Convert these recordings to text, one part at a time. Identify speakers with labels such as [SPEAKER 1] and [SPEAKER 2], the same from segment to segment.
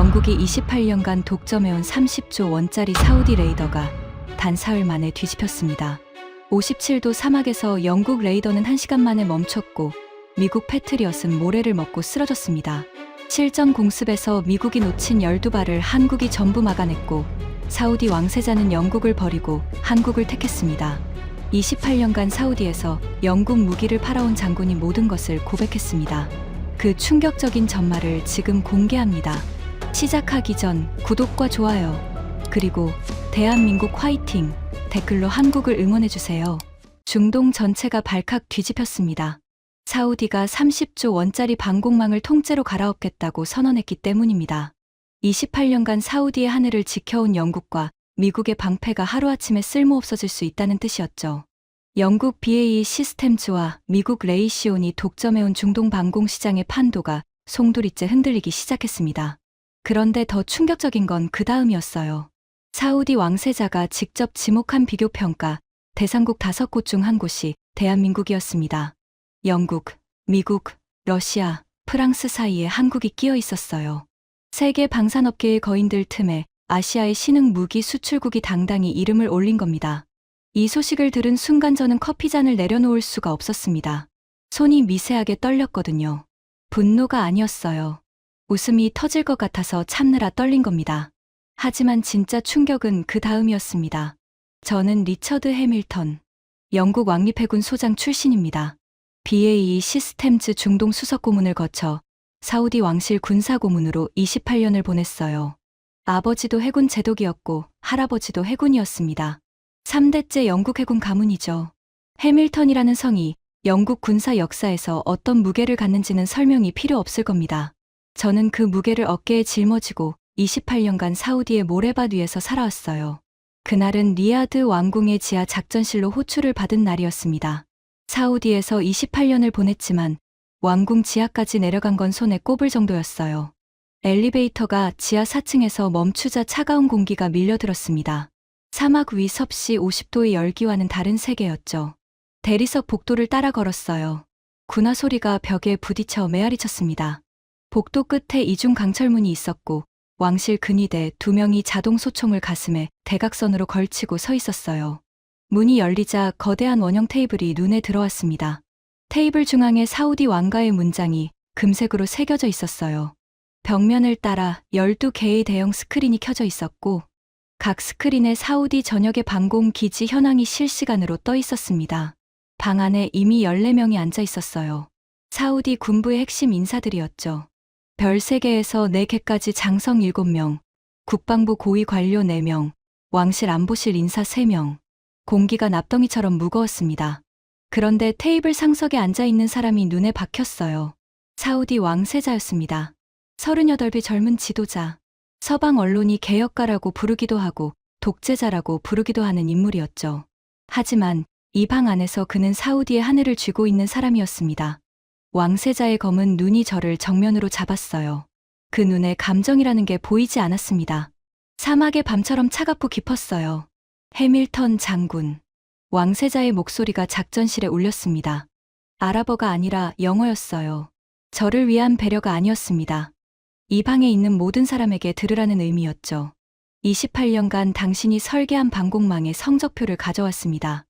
[SPEAKER 1] 영국이 28년간 독점해온 30조 원짜리 사우디 레이더가 단 사흘 만에 뒤집혔습니다. 57도 사막에서 영국 레이더는 1시간 만에 멈췄고 미국 패트리엇은 모래를 먹고 쓰러졌습니다. 실전 공습에서 미국이 놓친 12발을 한국이 전부 막아냈고 사우디 왕세자는 영국을 버리고 한국을 택했습니다. 28년간 사우디에서 영국 무기를 팔아온 장군이 모든 것을 고백했습니다. 그 충격적인 전말을 지금 공개합니다. 시작하기 전 구독과 좋아요, 그리고 대한민국 화이팅 댓글로 한국을 응원해주세요. 중동 전체가 발칵 뒤집혔습니다. 사우디가 30조 원짜리 방공망을 통째로 갈아엎겠다고 선언했기 때문입니다. 28년간 사우디의 하늘을 지켜온 영국과 미국의 방패가 하루아침에 쓸모없어질 수 있다는 뜻이었죠. 영국 BAE 시스템즈와 미국 레이시온이 독점해온 중동 방공 시장의 판도가 송두리째 흔들리기 시작했습니다. 그런데 더 충격적인 건 그 다음이었어요. 사우디 왕세자가 직접 지목한 비교평가 대상국 5곳 중 한 곳이 대한민국이었습니다. 영국, 미국, 러시아, 프랑스 사이에 한국이 끼어 있었어요. 세계 방산업계의 거인들 틈에 아시아의 신흥 무기 수출국이 당당히 이름을 올린 겁니다. 이 소식을 들은 순간 저는 커피잔을 내려놓을 수가 없었습니다. 손이 미세하게 떨렸거든요. 분노가 아니었어요. 웃음이 터질 것 같아서 참느라 떨린 겁니다. 하지만 진짜 충격은 그 다음이었습니다. 저는 리처드 해밀턴, 영국 왕립해군 소장 출신입니다. BAE 시스템즈 중동 수석 고문을 거쳐 사우디 왕실 군사 고문으로 28년을 보냈어요. 아버지도 해군 제독이었고 할아버지도 해군이었습니다. 3대째 영국 해군 가문이죠. 해밀턴이라는 성이 영국 군사 역사에서 어떤 무게를 갖는지는 설명이 필요 없을 겁니다. 저는 그 무게를 어깨에 짊어지고 28년간 사우디의 모래밭 위에서 살아왔어요. 그날은 리야드 왕궁의 지하 작전실로 호출을 받은 날이었습니다. 사우디에서 28년을 보냈지만 왕궁 지하까지 내려간 건 손에 꼽을 정도였어요. 엘리베이터가 지하 4층에서 멈추자 차가운 공기가 밀려들었습니다. 사막 위 섭씨 50도의 열기와는 다른 세계였죠. 대리석 복도를 따라 걸었어요. 군화 소리가 벽에 부딪혀 메아리 쳤습니다. 복도 끝에 이중 강철문이 있었고 왕실 근위대 2명이 자동 소총을 가슴에 대각선으로 걸치고 서 있었어요. 문이 열리자 거대한 원형 테이블이 눈에 들어왔습니다. 테이블 중앙에 사우디 왕가의 문장이 금색으로 새겨져 있었어요. 벽면을 따라 12개의 대형 스크린이 켜져 있었고 각 스크린에 사우디 전역의 방공 기지 현황이 실시간으로 떠 있었습니다. 방 안에 이미 14명이 앉아 있었어요. 사우디 군부의 핵심 인사들이었죠. 별 3개에서 4개까지 장성 7명, 국방부 고위 관료 4명, 왕실 안보실 인사 3명. 공기가 납덩이처럼 무거웠습니다. 그런데 테이블 상석에 앉아있는 사람이 눈에 박혔어요. 사우디 왕세자였습니다. 38의 젊은 지도자. 서방 언론이 개혁가라고 부르기도 하고 독재자라고 부르기도 하는 인물이었죠. 하지만 이 방 안에서 그는 사우디의 하늘을 쥐고 있는 사람이었습니다. 왕세자의 검은 눈이 저를 정면으로 잡았어요. 그 눈에 감정이라는 게 보이지 않았습니다. 사막의 밤처럼 차갑고 깊었어요. 해밀턴 장군. 왕세자의 목소리가 작전실에 울렸습니다. 아랍어가 아니라 영어였어요. 저를 위한 배려가 아니었습니다. 이 방에 있는 모든 사람에게 들으라는 의미였죠. 28년간 당신이 설계한 방공망의 성적표를 가져왔습니다.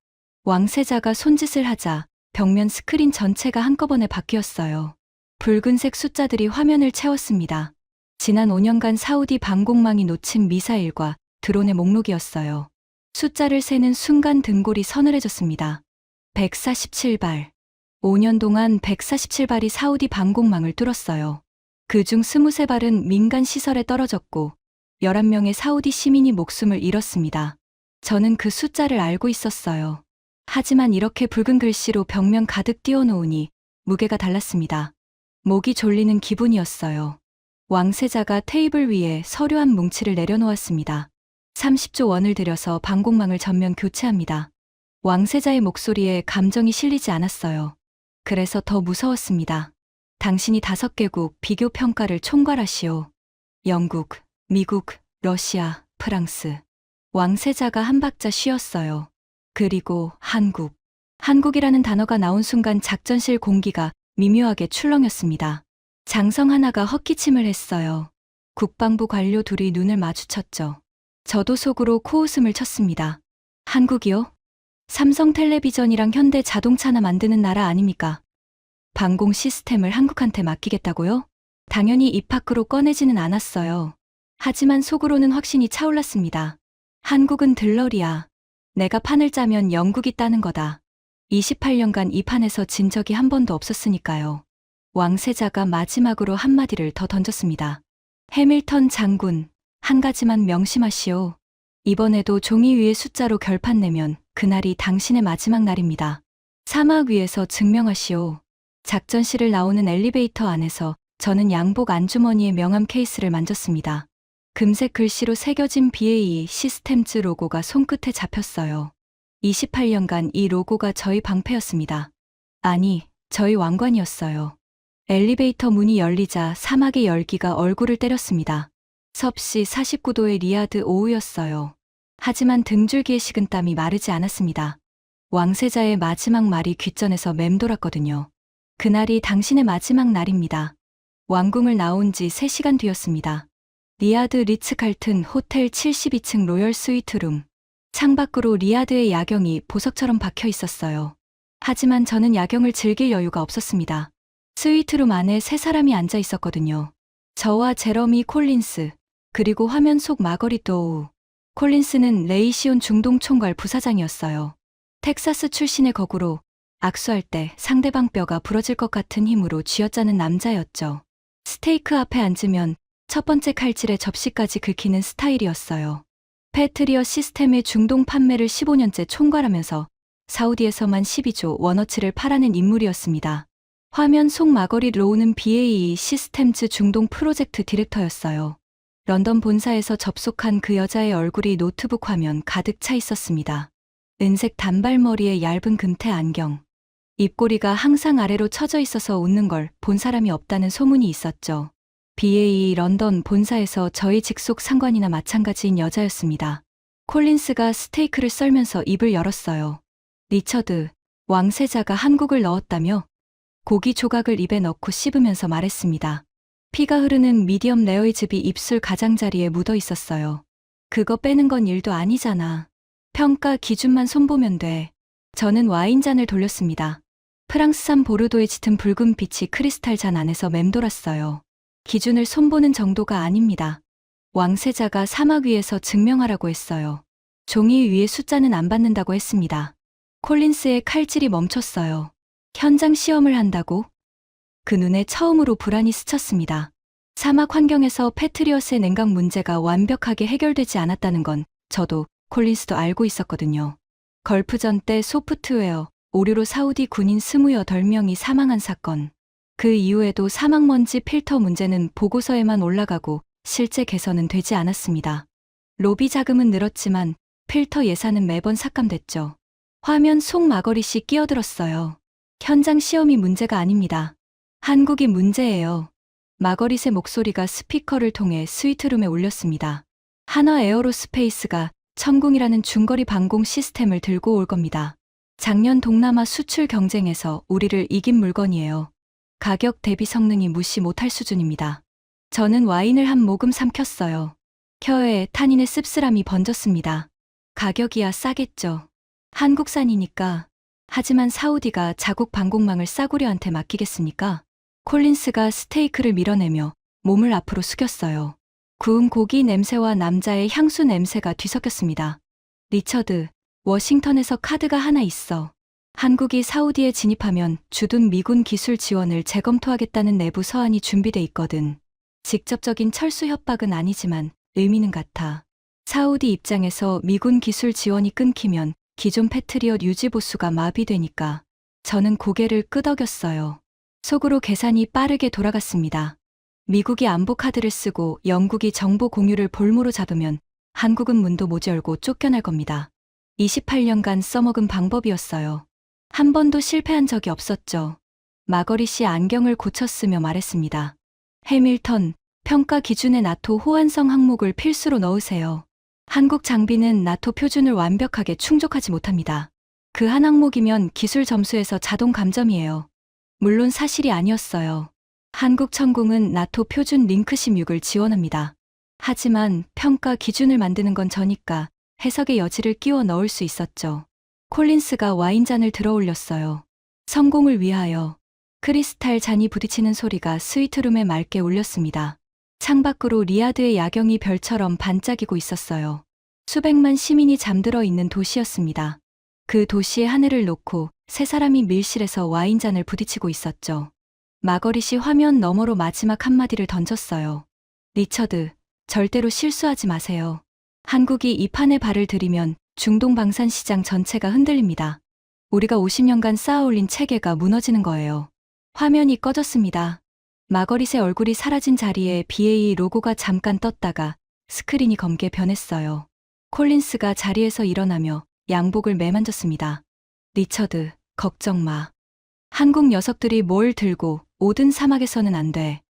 [SPEAKER 1] 왕세자가 손짓을 하자 벽면 스크린 전체가 한꺼번에 바뀌었어요. 붉은색 숫자들이 화면을 채웠습니다. 지난 5년간 사우디 방공망이 놓친 미사일과 드론의 목록이었어요. 숫자를 세는 순간 등골이 서늘해졌습니다. 147발. 5년 동안 147발이 사우디 방공망을 뚫었어요. 그중 23발은 민간 시설에 떨어졌고 11명의 사우디 시민이 목숨을 잃었습니다. 저는 그 숫자를 알고 있었어요. 하지만 이렇게 붉은 글씨로 벽면 가득 띄워놓으니 무게가 달랐습니다. 목이 졸리는 기분이었어요. 왕세자가 테이블 위에 서류 한 뭉치를 내려놓았습니다. 30조 원을 들여서 방공망을 전면 교체합니다. 왕세자의 목소리에 감정이 실리지 않았어요. 그래서 더 무서웠습니다. 당신이 5개국 비교 평가를 총괄하시오. 영국, 미국, 러시아, 프랑스. 왕세자가 한 박자 쉬었어요. 그리고 한국. 한국이라는 단어가 나온 순간 작전실 공기가 미묘하게 출렁였습니다. 장성 하나가 헛기침을 했어요. 국방부 관료 둘이 눈을 마주쳤죠. 저도 속으로 코웃음을 쳤습니다. 한국이요? 삼성텔레비전이랑 현대자동차나 만드는 나라 아닙니까? 방공 시스템을 한국한테 맡기겠다고요? 당연히 입 밖으로 꺼내지는 않았어요. 하지만 속으로는 확신이 차올랐습니다. 한국은 들러리야. 내가 판을 짜면 영국이 따는 거다. 28년간 이 판에서 진 적이 한 번도 없었으니까요. 왕세자가 마지막으로 한마디를 더 던졌습니다. 해밀턴 장군, 한 가지만 명심하시오. 이번에도 종이 위에 숫자로 결판 내면 그날이 당신의 마지막 날입니다. 사막 위에서 증명하시오. 작전실을 나오는 엘리베이터 안에서 저는 양복 안주머니의 명함 케이스를 만졌습니다. 금색 글씨로 새겨진 BAE 시스템즈 로고가 손끝에 잡혔어요. 28년간 이 로고가 저희 방패였습니다. 아니, 저희 왕관이었어요. 엘리베이터 문이 열리자 사막의 열기가 얼굴을 때렸습니다. 섭씨 49도의 리야드 오후였어요. 하지만 등줄기의 식은땀이 마르지 않았습니다. 왕세자의 마지막 말이 귓전에서 맴돌았거든요. 그날이 당신의 마지막 날입니다. 왕궁을 나온 지 3시간 뒤였습니다. 리야드 리츠칼튼 호텔 72층 로열 스위트룸. 창밖으로 리야드의 야경이 보석처럼 박혀 있었어요. 하지만 저는 야경을 즐길 여유가 없었습니다. 스위트룸 안에 3사람이 앉아 있었거든요. 저와 제러미 콜린스, 그리고 화면 속 마거릿 도우. 콜린스는 레이시온 중동 총괄 부사장이었어요. 텍사스 출신의 거구로 악수할 때 상대방 뼈가 부러질 것 같은 힘으로 쥐어짜는 남자였죠. 스테이크 앞에 앉으면 첫 번째 칼질에 접시까지 긁히는 스타일이었어요. 패트리어 시스템의 중동 판매를 15년째 총괄하면서 사우디에서만 12조 원어치를 팔아낸 인물이었습니다. 화면 속 마거릿 로우는 BAE 시스템즈 중동 프로젝트 디렉터였어요. 런던 본사에서 접속한 그 여자의 얼굴이 노트북 화면 가득 차 있었습니다. 은색 단발머리에 얇은 금태 안경. 입꼬리가 항상 아래로 처져 있어서 웃는 걸 본 사람이 없다는 소문이 있었죠. BAE 런던 본사에서 저희 직속 상관이나 마찬가지인 여자였습니다. 콜린스가 스테이크를 썰면서 입을 열었어요. 리처드, 왕세자가 한국을 넣었다며? 고기 조각을 입에 넣고 씹으면서 말했습니다. 피가 흐르는 미디엄 레어이즙이 입술 가장자리에 묻어 있었어요. 그거 빼는 건 일도 아니잖아. 평가 기준만 손보면 돼. 저는 와인잔을 돌렸습니다. 프랑스산 보르도의 짙은 붉은 빛이 크리스탈 잔 안에서 맴돌았어요. 기준을 손보는 정도가 아닙니다. 왕세자가 사막 위에서 증명하라고 했어요. 종이 위에 숫자는 안 받는다고 했습니다. 콜린스의 칼질이 멈췄어요. 현장 시험을 한다고? 그 눈에 처음으로 불안이 스쳤습니다. 사막 환경에서 패트리어스의 냉각 문제가 완벽하게 해결되지 않았다는 건 저도 콜린스도 알고 있었거든요. 걸프전 때 소프트웨어 오류로 사우디 군인 28명이 사망한 사건. 그 이후에도 사막먼지 필터 문제는 보고서에만 올라가고 실제 개선은 되지 않았습니다. 로비 자금은 늘었지만 필터 예산은 매번 삭감됐죠. 화면 속 마거릿이 끼어들었어요. 현장 시험이 문제가 아닙니다. 한국이 문제예요. 마거릿의 목소리가 스피커를 통해 스위트룸에 울렸습니다. 한화 에어로스페이스가 천궁이라는 중거리 방공 시스템을 들고 올 겁니다. 작년 동남아 수출 경쟁에서 우리를 이긴 물건이에요. 가격 대비 성능이 무시 못할 수준입니다. 저는 와인을 한 모금 삼켰어요. 혀에 탄닌의 씁쓸함이 번졌습니다. 가격이야 싸겠죠. 한국산이니까. 하지만 사우디가 자국 방공망을 싸구려한테 맡기겠습니까? 콜린스가 스테이크를 밀어내며 몸을 앞으로 숙였어요. 구운 고기 냄새와 남자의 향수 냄새가 뒤섞였습니다. 리처드, 워싱턴에서 카드가 하나 있어. 한국이 사우디에 진입하면 주둔 미군 기술 지원을 재검토하겠다는 내부 서한이 준비돼 있거든. 직접적인 철수 협박은 아니지만 의미는 같아. 사우디 입장에서 미군 기술 지원이 끊기면 기존 패트리엇 유지 보수가 마비되니까. 저는 고개를 끄덕였어요. 속으로 계산이 빠르게 돌아갔습니다. 미국이 안보 카드를 쓰고 영국이 정보 공유를 볼모로 잡으면 한국은 문도 못 열고 쫓겨날 겁니다. 28년간 써먹은 방법이었어요. 한 번도 실패한 적이 없었죠. 마거릿이 안경을 고쳤으며 말했습니다. 해밀턴, 평가 기준의 나토 호환성 항목을 필수로 넣으세요. 한국 장비는 나토 표준을 완벽하게 충족하지 못합니다. 그 한 항목이면 기술 점수에서 자동 감점이에요. 물론 사실이 아니었어요. 한국천공은 나토 표준 링크 16을 지원합니다. 하지만 평가 기준을 만드는 건 저니까 해석의 여지를 끼워 넣을 수 있었죠. 콜린스가 와인잔을 들어 올렸어요. 성공을 위하여. 크리스탈 잔이 부딪히는 소리가 스위트룸에 맑게 울렸습니다. 창밖으로 리야드의 야경이 별처럼 반짝이고 있었어요. 수백만 시민이 잠들어 있는 도시였습니다. 그 도시의 하늘을 놓고 세 사람이 밀실에서 와인잔을 부딪히고 있었죠. 마거릿이 화면 너머로 마지막 한마디를 던졌어요. 리처드, 절대로 실수하지 마세요. 한국이 이 판에 발을 들이면 중동 방산 시장 전체가 흔들립니다. 우리가 50년간 쌓아올린 체계가 무너지는 거예요. 화면이 꺼졌습니다. 마거릿의 얼굴이 사라진 자리에 BA 로고가 잠깐 떴다가 스크린이 검게 변했어요. 콜린스가 자리에서 일어나며 양복을 매만졌습니다. 리처드, 걱정 마. 한국 녀석들이 뭘 들고 오든 사막에서는 안 돼.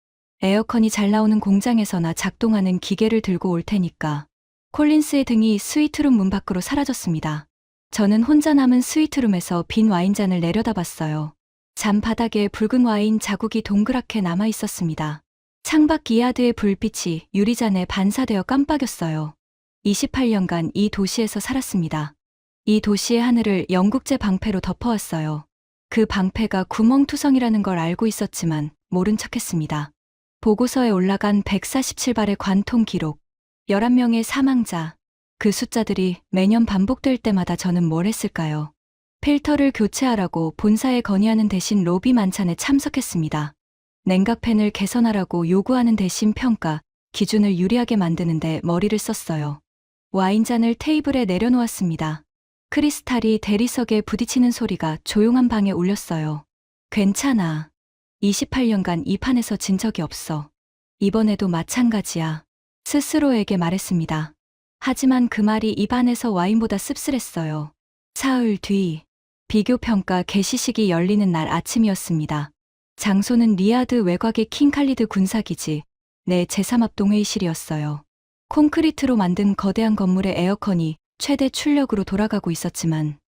[SPEAKER 1] 에어컨이 잘 나오는 공장에서나 작동하는 기계를 들고 올 테니까. 콜린스의 등이 스위트룸 문 밖으로 사라졌습니다. 저는 혼자 남은 스위트룸에서 빈 와인잔을 내려다봤어요. 잔바닥에 붉은 와인 자국이 동그랗게 남아 있었습니다. 창밖 기야드의 불빛이 유리잔에 반사되어 깜빡였어요. 28년간 이 도시에서 살았습니다. 이 도시의 하늘을 영국제 방패로 덮어왔어요. 그 방패가 구멍투성이라는 걸 알고 있었지만 모른 척했습니다. 보고서에 올라간 147발의 관통 기록, 11명의 사망자, 그 숫자들이 매년 반복될 때마다 저는 뭘 했을까요? 필터를 교체하라고 본사에 건의하는 대신 로비 만찬에 참석했습니다. 냉각팬을 개선하라고 요구하는 대신 평가, 기준을 유리하게 만드는데 머리를 썼어요. 와인잔을 테이블에 내려놓았습니다. 크리스탈이 대리석에 부딪히는 소리가 조용한 방에 울렸어요. 괜찮아. 28년간 이 판에서 진 적이 없어. 이번에도 마찬가지야. 스스로에게 말했습니다. 하지만 그 말이 입안에서 와인보다 씁쓸했어요. 사흘 뒤, 비교평가 개시식이 열리는 날 아침이었습니다. 장소는 리야드 외곽의 킹칼리드 군사기지, 내 제3합동회의실이었어요. 콘크리트로 만든 거대한 건물의 에어컨이 최대 출력으로 돌아가고 있었지만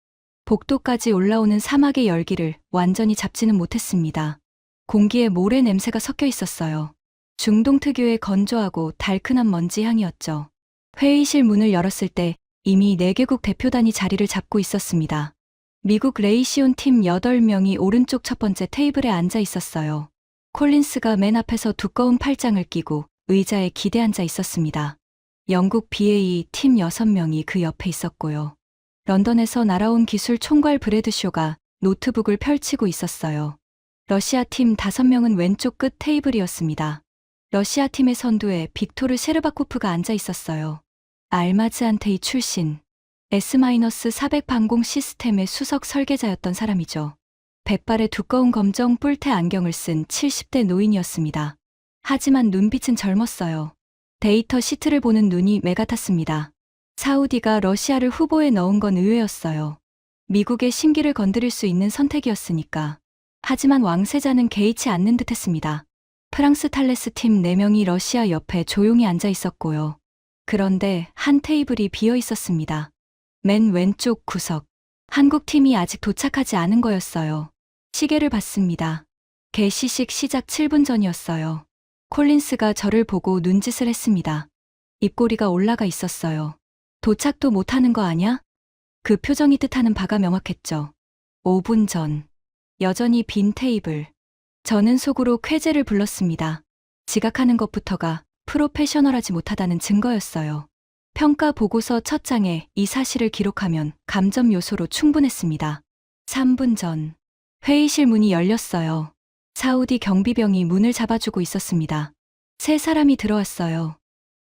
[SPEAKER 1] 복도까지 올라오는 사막의 열기를 완전히 잡지는 못했습니다. 공기에 모래 냄새가 섞여 있었어요. 중동 특유의 건조하고 달큰한 먼지 향이었죠. 회의실 문을 열었을 때 이미 4개국 대표단이 자리를 잡고 있었습니다. 미국 레이시온 팀 8명이 오른쪽 첫 번째 테이블에 앉아 있었어요. 콜린스가 맨 앞에서 두꺼운 팔짱을 끼고 의자에 기대 앉아 있었습니다. 영국 BA 팀 6명이 그 옆에 있었고요. 런던에서 날아온 기술 총괄 브래드쇼가 노트북을 펼치고 있었어요. 러시아 팀 5명은 왼쪽 끝 테이블이었습니다. 러시아 팀의 선두에 빅토르 셰르바코프가 앉아 있었어요. 알마즈안테이 출신, S-400 방공 시스템의 수석 설계자였던 사람이죠. 백발의 두꺼운 검정 뿔테 안경을 쓴 70대 노인이었습니다. 하지만 눈빛은 젊었어요. 데이터 시트를 보는 눈이 매같았습니다. 사우디가 러시아를 후보에 넣은 건 의외였어요. 미국의 심기를 건드릴 수 있는 선택이었으니까. 하지만 왕세자는 개의치 않는 듯했습니다. 프랑스 탈레스 팀 4명이 러시아 옆에 조용히 앉아 있었고요. 그런데 한 테이블이 비어 있었습니다. 맨 왼쪽 구석. 한국 팀이 아직 도착하지 않은 거였어요. 시계를 봤습니다. 개시식 시작 7분 전이었어요. 콜린스가 저를 보고 눈짓을 했습니다. 입꼬리가 올라가 있었어요. 도착도 못하는 거 아냐? 그 표정이 뜻하는 바가 명확했죠. 5분 전. 여전히 빈 테이블. 저는 속으로 쾌재를 불렀습니다. 지각하는 것부터가 프로페셔널하지 못하다는 증거였어요. 평가 보고서 첫 장에 이 사실을 기록하면 감점 요소로 충분했습니다. 3분 전. 회의실 문이 열렸어요. 사우디 경비병이 문을 잡아주고 있었습니다. 3사람이 들어왔어요.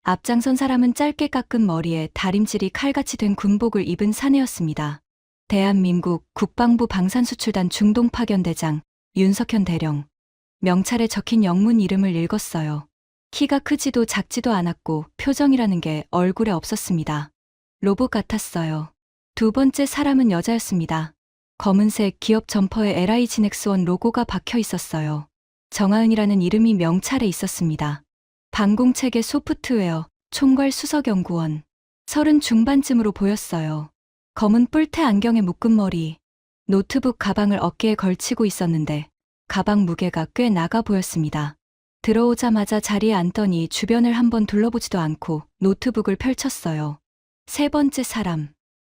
[SPEAKER 1] 앞장선 사람은 짧게 깎은 머리에 다림질이 칼같이 된 군복을 입은 사내였습니다. 대한민국 국방부 방산수출단 중동파견대장 윤석현 대령. 명찰에 적힌 영문 이름을 읽었어요. 키가 크지도 작지도 않았고 표정이라는 게 얼굴에 없었습니다. 로봇 같았어요. 두 번째 사람은 여자였습니다. 검은색 기업 점퍼에 LI 지넥스원 로고가 박혀 있었어요. 정하은이라는 이름이 명찰에 있었습니다. 방공체계 소프트웨어 총괄 수석연구원. 30 중반쯤으로 보였어요. 검은 뿔테 안경에 묶은 머리. 노트북 가방을 어깨에 걸치고 있었는데 가방 무게가 꽤 나가 보였습니다. 들어오자마자 자리에 앉더니 주변을 한번 둘러보지도 않고 노트북을 펼쳤어요. 세 번째 사람.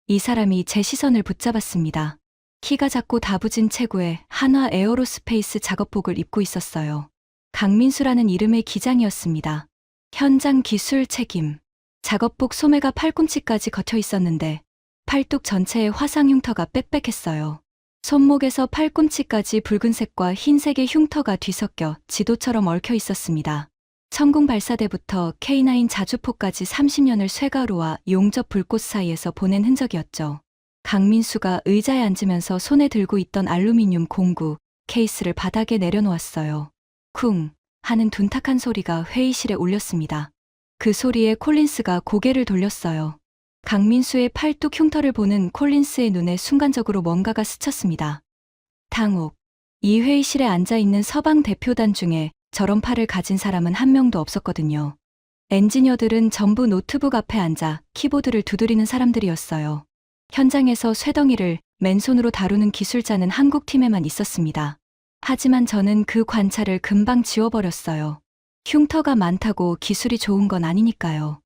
[SPEAKER 1] 이 사람이 제 시선을 붙잡았습니다. 키가 작고 다부진 체구에 한화 에어로스페이스 작업복을 입고 있었어요. 강민수라는 이름의 기장이었습니다. 현장 기술 책임. 작업복 소매가 팔꿈치까지 걷혀 있었는데 팔뚝 전체에 화상 흉터가 빽빽했어요. 손목에서 팔꿈치까지 붉은색과 흰색의 흉터가 뒤섞여 지도처럼 얽혀 있었습니다. 천궁 발사대부터 K9 자주포까지 30년을 쇠가루와 용접 불꽃 사이에서 보낸 흔적이었죠. 강민수가 의자에 앉으면서 손에 들고 있던 알루미늄 공구 케이스를 바닥에 내려놓았어요. 쿵 하는 둔탁한 소리가 회의실에 울렸습니다. 그 소리에 콜린스가 고개를 돌렸어요. 강민수의 팔뚝 흉터를 보는 콜린스의 눈에 순간적으로 뭔가가 스쳤습니다. 당혹. 이 회의실에 앉아있는 서방 대표단 중에 저런 팔을 가진 사람은 한 명도 없었거든요. 엔지니어들은 전부 노트북 앞에 앉아 키보드를 두드리는 사람들이었어요. 현장에서 쇠덩이를 맨손으로 다루는 기술자는 한국 팀에만 있었습니다. 하지만 저는 그 관찰을 금방 지워버렸어요. 흉터가 많다고 기술이 좋은 건 아니니까요.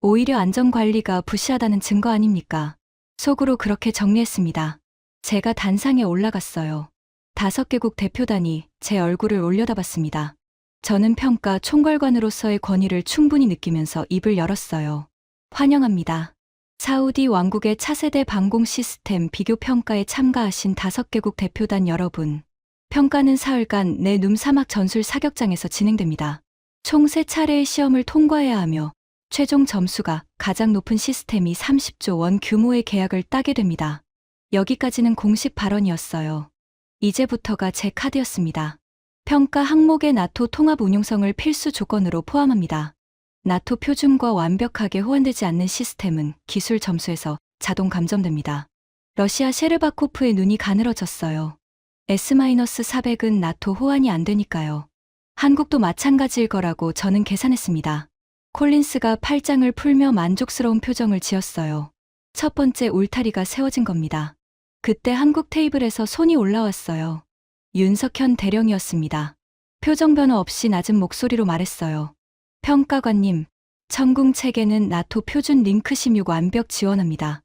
[SPEAKER 1] 오히려 안전관리가 부실하다는 증거 아닙니까? 속으로 그렇게 정리했습니다. 제가 단상에 올라갔어요. 5개국 대표단이 제 얼굴을 올려다봤습니다. 저는 평가 총괄관으로서의 권위를 충분히 느끼면서 입을 열었어요. 환영합니다. 사우디 왕국의 차세대 방공 시스템 비교 평가에 참가하신 5개국 대표단 여러분. 평가는 사흘간 내 눔사막 전술 사격장에서 진행됩니다. 총 3차례의 시험을 통과해야 하며 최종 점수가 가장 높은 시스템이 30조 원 규모의 계약을 따게 됩니다. 여기까지는 공식 발언이었어요. 이제부터가 제 카드였습니다. 평가 항목의 나토 통합 운용성을 필수 조건으로 포함합니다. 나토 표준과 완벽하게 호환되지 않는 시스템은 기술 점수에서 자동 감점됩니다. 러시아 셰르바코프의 눈이 가늘어졌어요. S-400은 나토 호환이 안 되니까요. 한국도 마찬가지일 거라고 저는 계산했습니다. 콜린스가 팔짱을 풀며 만족스러운 표정을 지었어요. 첫 번째 울타리가 세워진 겁니다. 그때 한국 테이블에서 손이 올라왔어요. 윤석현 대령이었습니다. 표정 변화 없이 낮은 목소리로 말했어요. 평가관님, 천궁 체계는 나토 표준 링크 16 완벽 지원합니다.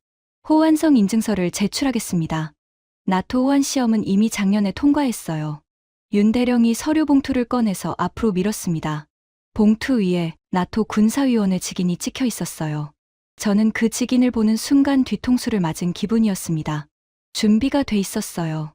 [SPEAKER 1] 호환성 인증서를 제출하겠습니다. 나토 호환 시험은 이미 작년에 통과했어요. 윤 대령이 서류 봉투를 꺼내서 앞으로 밀었습니다. 봉투 위에 나토 군사위원회 직인이 찍혀 있었어요. 저는 그 직인을 보는 순간 뒤통수를 맞은 기분이었습니다. 준비가 돼 있었어요.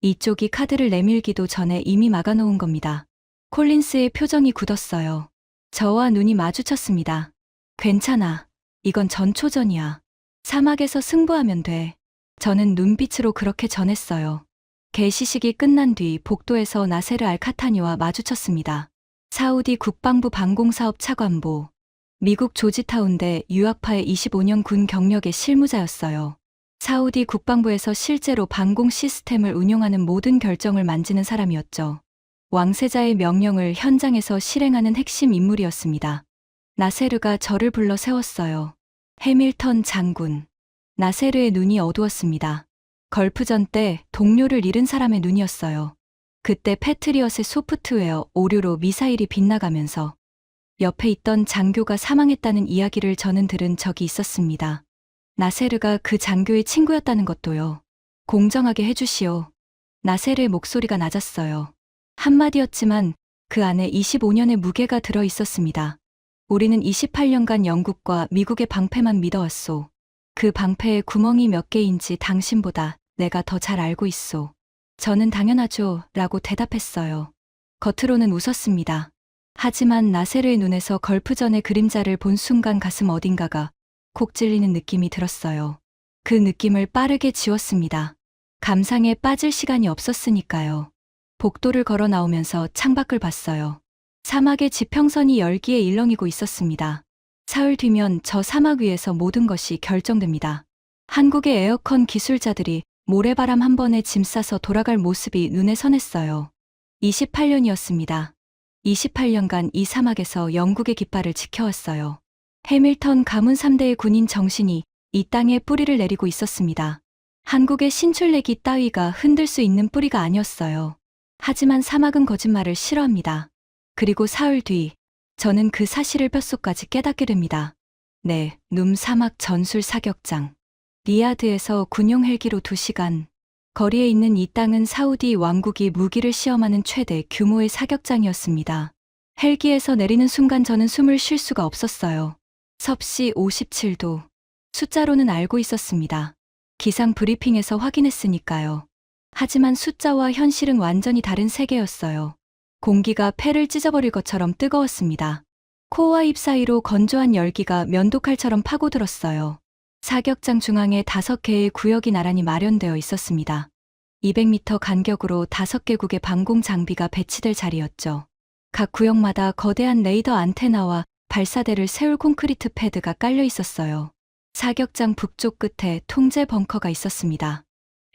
[SPEAKER 1] 이쪽이 카드를 내밀기도 전에 이미 막아놓은 겁니다. 콜린스의 표정이 굳었어요. 저와 눈이 마주쳤습니다. 괜찮아. 이건 전초전이야. 사막에서 승부하면 돼. 저는 눈빛으로 그렇게 전했어요. 개시식이 끝난 뒤 복도에서 나세르 알카타니와 마주쳤습니다. 사우디 국방부 방공사업 차관보. 미국 조지타운대 유학파의 25년 군 경력의 실무자였어요. 사우디 국방부에서 실제로 방공 시스템을 운용하는 모든 결정을 만지는 사람이었죠. 왕세자의 명령을 현장에서 실행하는 핵심 인물이었습니다. 나세르가 저를 불러 세웠어요. 해밀턴 장군. 나세르의 눈이 어두웠습니다. 걸프전 때 동료를 잃은 사람의 눈이었어요. 그때 패트리엇의 소프트웨어 오류로 미사일이 빗나가면서 옆에 있던 장교가 사망했다는 이야기를 저는 들은 적이 있었습니다. 나세르가 그 장교의 친구였다는 것도요. 공정하게 해주시오. 나세르의 목소리가 낮았어요. 한마디였지만 그 안에 25년의 무게가 들어 있었습니다. 우리는 28년간 영국과 미국의 방패만 믿어왔소. 그 방패에 구멍이 몇 개인지 당신보다 내가 더 잘 알고 있소. 저는 당연하죠 라고 대답했어요. 겉으로는 웃었습니다. 하지만 나세르의 눈에서 걸프전의 그림자를 본 순간 가슴 어딘가가 콕 찔리는 느낌이 들었어요. 그 느낌을 빠르게 지웠습니다. 감상에 빠질 시간이 없었으니까요. 복도를 걸어 나오면서 창밖을 봤어요. 사막의 지평선이 열기에 일렁이고 있었습니다. 사흘 뒤면 저 사막 위에서 모든 것이 결정됩니다. 한국의 에어컨 기술자들이 모래바람 한 번에 짐 싸서 돌아갈 모습이 눈에 선했어요. 28년이었습니다. 28년간 이 사막에서 영국의 깃발을 지켜왔어요. 해밀턴 가문 3대의 군인 정신이 이 땅에 뿌리를 내리고 있었습니다. 한국의 신출내기 따위가 흔들 수 있는 뿌리가 아니었어요. 하지만 사막은 거짓말을 싫어합니다. 그리고 사흘 뒤 저는 그 사실을 뼛속까지 깨닫게 됩니다. 네, 눔 사막 전술 사격장. 리야드에서 군용 헬기로 2시간. 거리에 있는 이 땅은 사우디 왕국이 무기를 시험하는 최대 규모의 사격장이었습니다. 헬기에서 내리는 순간 저는 숨을 쉴 수가 없었어요. 섭씨 57도. 숫자로는 알고 있었습니다. 기상 브리핑에서 확인했으니까요. 하지만 숫자와 현실은 완전히 다른 세계였어요. 공기가 폐를 찢어버릴 것처럼 뜨거웠습니다. 코와 입 사이로 건조한 열기가 면도칼처럼 파고들었어요. 사격장 중앙에 5개의 구역이 나란히 마련되어 있었습니다. 200m 간격으로 5개국의 방공 장비가 배치될 자리였죠. 각 구역마다 거대한 레이더 안테나와 발사대를 세울 콘크리트 패드가 깔려 있었어요. 사격장 북쪽 끝에 통제 벙커가 있었습니다.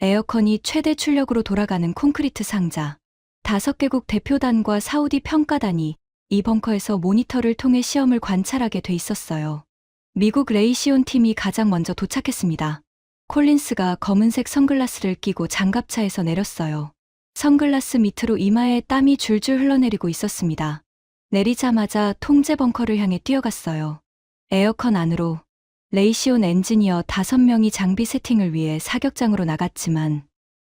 [SPEAKER 1] 에어컨이 최대 출력으로 돌아가는 콘크리트 상자. 5개국 대표단과 사우디 평가단이 이 벙커에서 모니터를 통해 시험을 관찰하게 돼 있었어요. 미국 레이시온 팀이 가장 먼저 도착했습니다. 콜린스가 검은색 선글라스를 끼고 장갑차에서 내렸어요. 선글라스 밑으로 이마에 땀이 줄줄 흘러내리고 있었습니다. 내리자마자 통제 벙커를 향해 뛰어갔어요. 에어컨 안으로. 레이시온 엔지니어 5명이 장비 세팅을 위해 사격장으로 나갔지만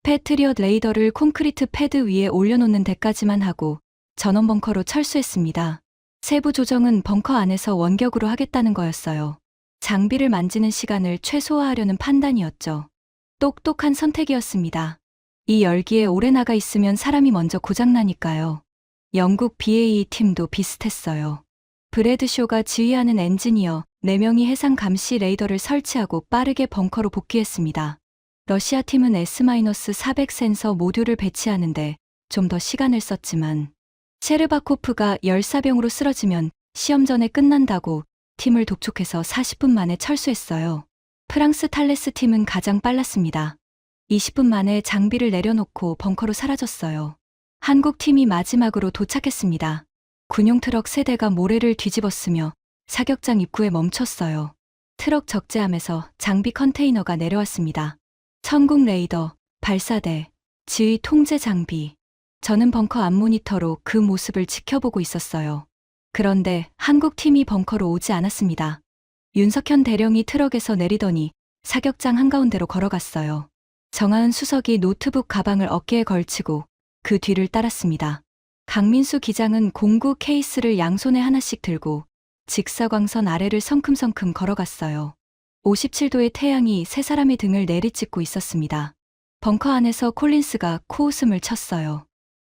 [SPEAKER 1] 패트리엇 레이더를 콘크리트 패드 위에 올려놓는 데까지만 하고 전원 벙커로 철수했습니다. 세부 조정은 벙커 안에서 원격으로 하겠다는 거였어요. 장비를 만지는 시간을 최소화하려는 판단이었죠. 똑똑한 선택이었습니다. 이 열기에 오래 나가 있으면 사람이 먼저 고장나니까요. 영국 BAE 팀도 비슷했어요. 브래드쇼가 지휘하는 엔지니어 4명이 해상 감시 레이더를 설치하고 빠르게 벙커로 복귀했습니다. 러시아 팀은 S-400 센서 모듈을 배치하는데 좀 더 시간을 썼지만 셰르바코프가 열사병으로 쓰러지면 시험 전에 끝난다고 팀을 독촉해서 40분 만에 철수했어요. 프랑스 탈레스 팀은 가장 빨랐습니다. 20분 만에 장비를 내려놓고 벙커로 사라졌어요. 한국 팀이 마지막으로 도착했습니다. 군용 트럭 3대가 모래를 뒤집었으며 사격장 입구에 멈췄어요. 트럭 적재함에서 장비 컨테이너가 내려왔습니다. 천국 레이더, 발사대, 지휘 통제 장비. 저는 벙커 앞 모니터로 그 모습을 지켜보고 있었어요. 그런데 한국 팀이 벙커로 오지 않았습니다. 윤석현 대령이 트럭에서 내리더니 사격장 한가운데로 걸어갔어요. 정하은 수석이 노트북 가방을 어깨에 걸치고 그 뒤를 따랐습니다. 강민수 기장은 공구 케이스를 양손에 하나씩 들고 직사광선 아래를 성큼성큼 걸어갔어요. 57도의 태양이 세 사람의 등을 내리찍고 있었습니다. 벙커 안에서 콜린스가 코웃음을 쳤어요.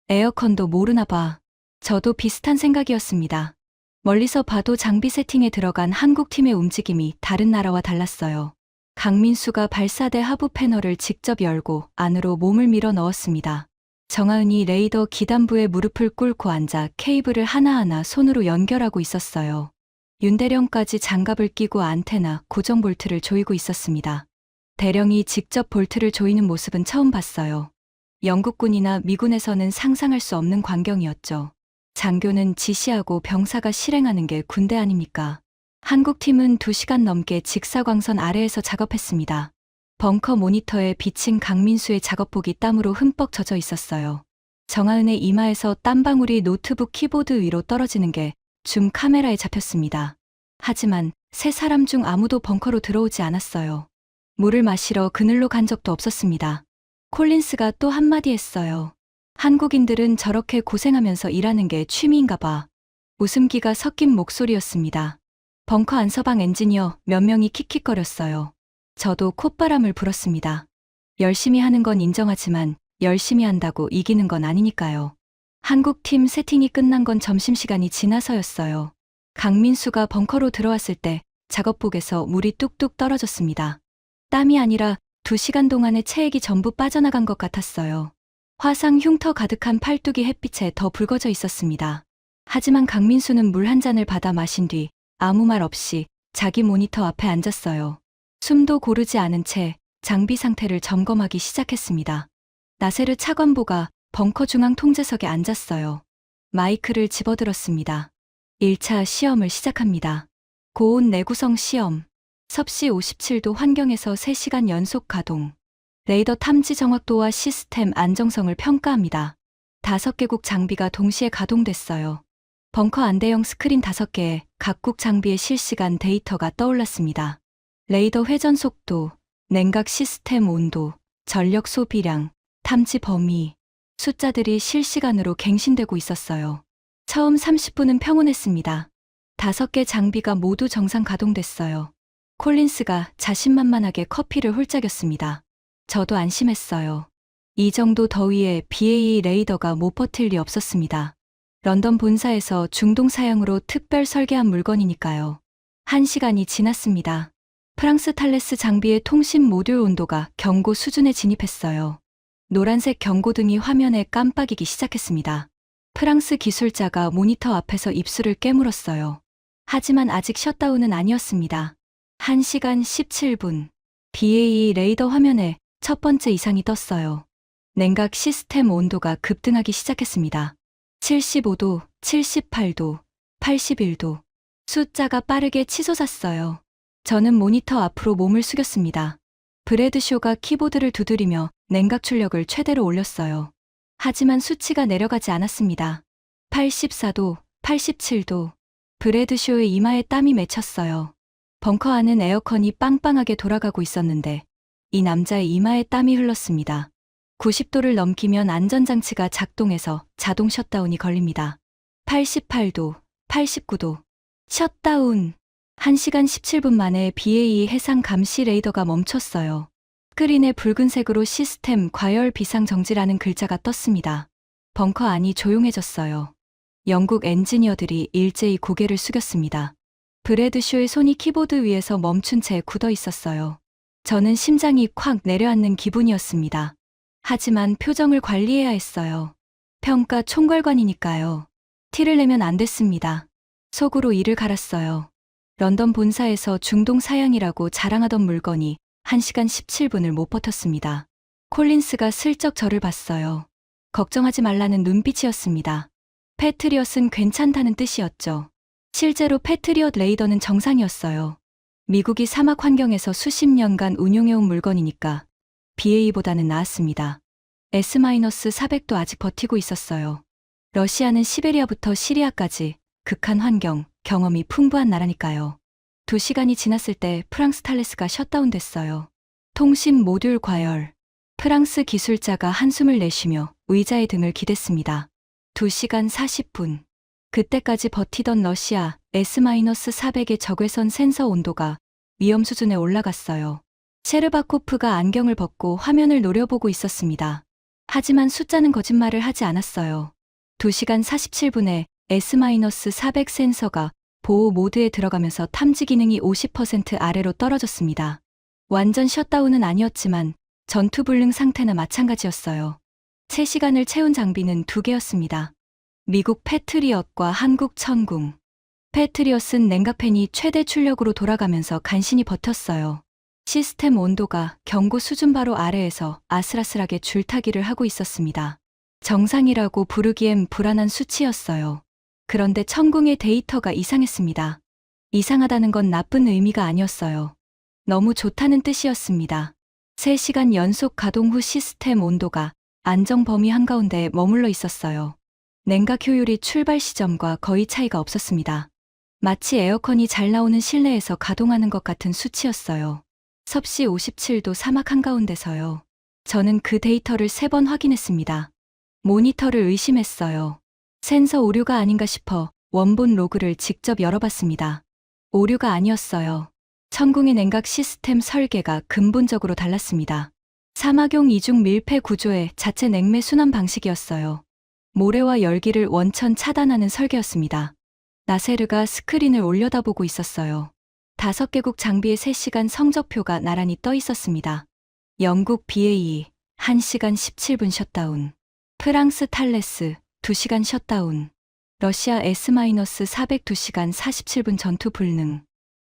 [SPEAKER 1] 에어컨도 모르나 봐. 저도 비슷한 생각이었습니다. 멀리서 봐도 장비 세팅에 들어간 한국팀의 움직임이 다른 나라와 달랐어요. 강민수가 발사대 하부 패널을 직접 열고 안으로 몸을 밀어 넣었습니다. 정하은이 레이더 기단부에 무릎을 꿇고 앉아 케이블을 하나하나 손으로 연결하고 있었어요. 윤대령까지 장갑을 끼고 안테나, 고정 볼트를 조이고 있었습니다. 대령이 직접 볼트를 조이는 모습은 처음 봤어요. 영국군이나 미군에서는 상상할 수 없는 광경이었죠. 장교는 지시하고 병사가 실행하는 게 군대 아닙니까? 한국팀은 2시간 넘게 직사광선 아래에서 작업했습니다. 벙커 모니터에 비친 강민수의 작업복이 땀으로 흠뻑 젖어 있었어요. 정하은의 이마에서 땀방울이 노트북 키보드 위로 떨어지는 게 줌 카메라에 잡혔습니다. 하지만 세 사람 중 아무도 벙커로 들어오지 않았어요. 물을 마시러 그늘로 간 적도 없었습니다. 콜린스가 또 한마디 했어요. 한국인들은 저렇게 고생하면서 일하는 게 취미인가 봐. 웃음기가 섞인 목소리였습니다. 벙커 안서방 엔지니어 몇 명이 킥킥거렸어요. 저도 콧바람을 불었습니다. 열심히 하는 건 인정하지만 열심히 한다고 이기는 건 아니니까요. 한국팀 세팅이 끝난 건 점심시간이 지나서였어요. 강민수가 벙커로 들어왔을 때 작업복에서 물이 뚝뚝 떨어졌습니다. 땀이 아니라 2시간 동안의 체액이 전부 빠져나간 것 같았어요. 화상 흉터 가득한 팔뚝이 햇빛에 더 붉어져 있었습니다. 하지만 강민수는 물 한 잔을 받아 마신 뒤 아무 말 없이 자기 모니터 앞에 앉았어요. 숨도 고르지 않은 채 장비 상태를 점검하기 시작했습니다. 나세르 차관보가 벙커 중앙 통제석에 앉았어요. 마이크를 집어들었습니다. 1차 시험을 시작합니다. 고온 내구성 시험. 섭씨 57도 환경에서 3시간 연속 가동. 레이더 탐지 정확도와 시스템 안정성을 평가합니다. 5개국 장비가 동시에 가동됐어요. 벙커 안대형 스크린 5개에 각국 장비의 실시간 데이터가 떠올랐습니다. 레이더 회전 속도, 냉각 시스템 온도, 전력 소비량, 탐지 범위, 숫자들이 실시간으로 갱신되고 있었어요. 처음 30분은 평온했습니다. 5개 장비가 모두 정상 가동됐어요. 콜린스가 자신만만하게 커피를 홀짝였습니다. 저도 안심했어요. 이 정도 더위에 BAE 레이더가 못 버틸 리 없었습니다. 런던 본사에서 중동 사양으로 특별 설계한 물건이니까요. 1시간이 지났습니다. 프랑스 탈레스 장비의 통신 모듈 온도가 경고 수준에 진입했어요. 노란색 경고등이 화면에 깜빡이기 시작했습니다. 프랑스 기술자가 모니터 앞에서 입술을 깨물었어요. 하지만 아직 셧다운은 아니었습니다. 1시간 17분. BAE 레이더 화면에 첫 번째 이상이 떴어요. 냉각 시스템 온도가 급등하기 시작했습니다. 75도, 78도, 81도. 숫자가 빠르게 치솟았어요. 저는 모니터 앞으로 몸을 숙였습니다. 브래드쇼가 키보드를 두드리며 냉각 출력을 최대로 올렸어요. 하지만 수치가 내려가지 않았습니다. 84도, 87도. 브래드쇼의 이마에 땀이 맺혔어요. 벙커 안은 에어컨이 빵빵하게 돌아가고 있었는데 이 남자의 이마에 땀이 흘렀습니다. 90도를 넘기면 안전장치가 작동해서 자동 셧다운이 걸립니다. 88도, 89도. 셧다운. 1시간 17분 만에 BAE 해상 감시 레이더가 멈췄어요. 스크린에 붉은색으로 시스템 과열 비상 정지라는 글자가 떴습니다. 벙커 안이 조용해졌어요. 영국 엔지니어들이 일제히 고개를 숙였습니다. 브래드쇼의 손이 키보드 위에서 멈춘 채 굳어 있었어요. 저는 심장이 콱 내려앉는 기분이었습니다. 하지만 표정을 관리해야 했어요. 평가 총괄관이니까요. 티를 내면 안 됐습니다. 속으로 이를 갈았어요. 런던 본사에서 중동 사양이라고 자랑하던 물건이 1시간 17분을 못 버텼습니다. 콜린스가 슬쩍 저를 봤어요. 걱정하지 말라는 눈빛이었습니다. 패트리엇은 괜찮다는 뜻이었죠. 실제로 패트리엇 레이더는 정상이었어요. 미국이 사막 환경에서 수십 년간 운용해온 물건이니까 BAE보다는 나았습니다. S-400도 아직 버티고 있었어요. 러시아는 시베리아부터 시리아까지 극한 환경, 경험이 풍부한 나라니까요. 2시간이 지났을 때 프랑스 탈레스가 셧다운 됐어요. 통신 모듈 과열. 프랑스 기술자가 한숨을 내쉬며 의자의 등을 기댔습니다. 2시간 40분. 그때까지 버티던 러시아 S-400의 적외선 센서 온도가 위험 수준에 올라갔어요. 셰르바코프가 안경을 벗고 화면을 노려보고 있었습니다. 하지만 숫자는 거짓말을 하지 않았어요. 2시간 47분에 S-400 센서가 보호 모드에 들어가면서 탐지 기능이 50% 아래로 떨어졌습니다. 완전 셧다운은 아니었지만 전투 불능 상태나 마찬가지였어요. 3시간을 채운 장비는 2개였습니다. 미국 패트리엇과 한국 천궁. 패트리엇은 냉각팬이 최대 출력으로 돌아가면서 간신히 버텼어요. 시스템 온도가 경고 수준 바로 아래에서 아슬아슬하게 줄타기를 하고 있었습니다. 정상이라고 부르기엔 불안한 수치였어요. 그런데 천궁의 데이터가 이상했습니다. 이상하다는 건 나쁜 의미가 아니었어요. 너무 좋다는 뜻이었습니다. 3시간 연속 가동 후 시스템 온도가 안정 범위 한가운데에 머물러 있었어요. 냉각 효율이 출발 시점과 거의 차이가 없었습니다. 마치 에어컨이 잘 나오는 실내에서 가동하는 것 같은 수치였어요. 섭씨 57도 사막 한가운데서요. 저는 그 데이터를 3번 확인했습니다. 모니터를 의심했어요. 센서 오류가 아닌가 싶어 원본 로그를 직접 열어봤습니다. 오류가 아니었어요. 천궁의 냉각 시스템 설계가 근본적으로 달랐습니다. 사막용 이중 밀폐 구조의 자체 냉매 순환 방식이었어요. 모래와 열기를 원천 차단하는 설계였습니다. 나세르가 스크린을 올려다보고 있었어요. 5개국 장비의 3시간 성적표가 나란히 떠 있었습니다. 영국 BAE 1시간 17분 셧다운. 프랑스 탈레스 2시간 셧다운. 러시아 S-400 2시간 47분 전투 불능.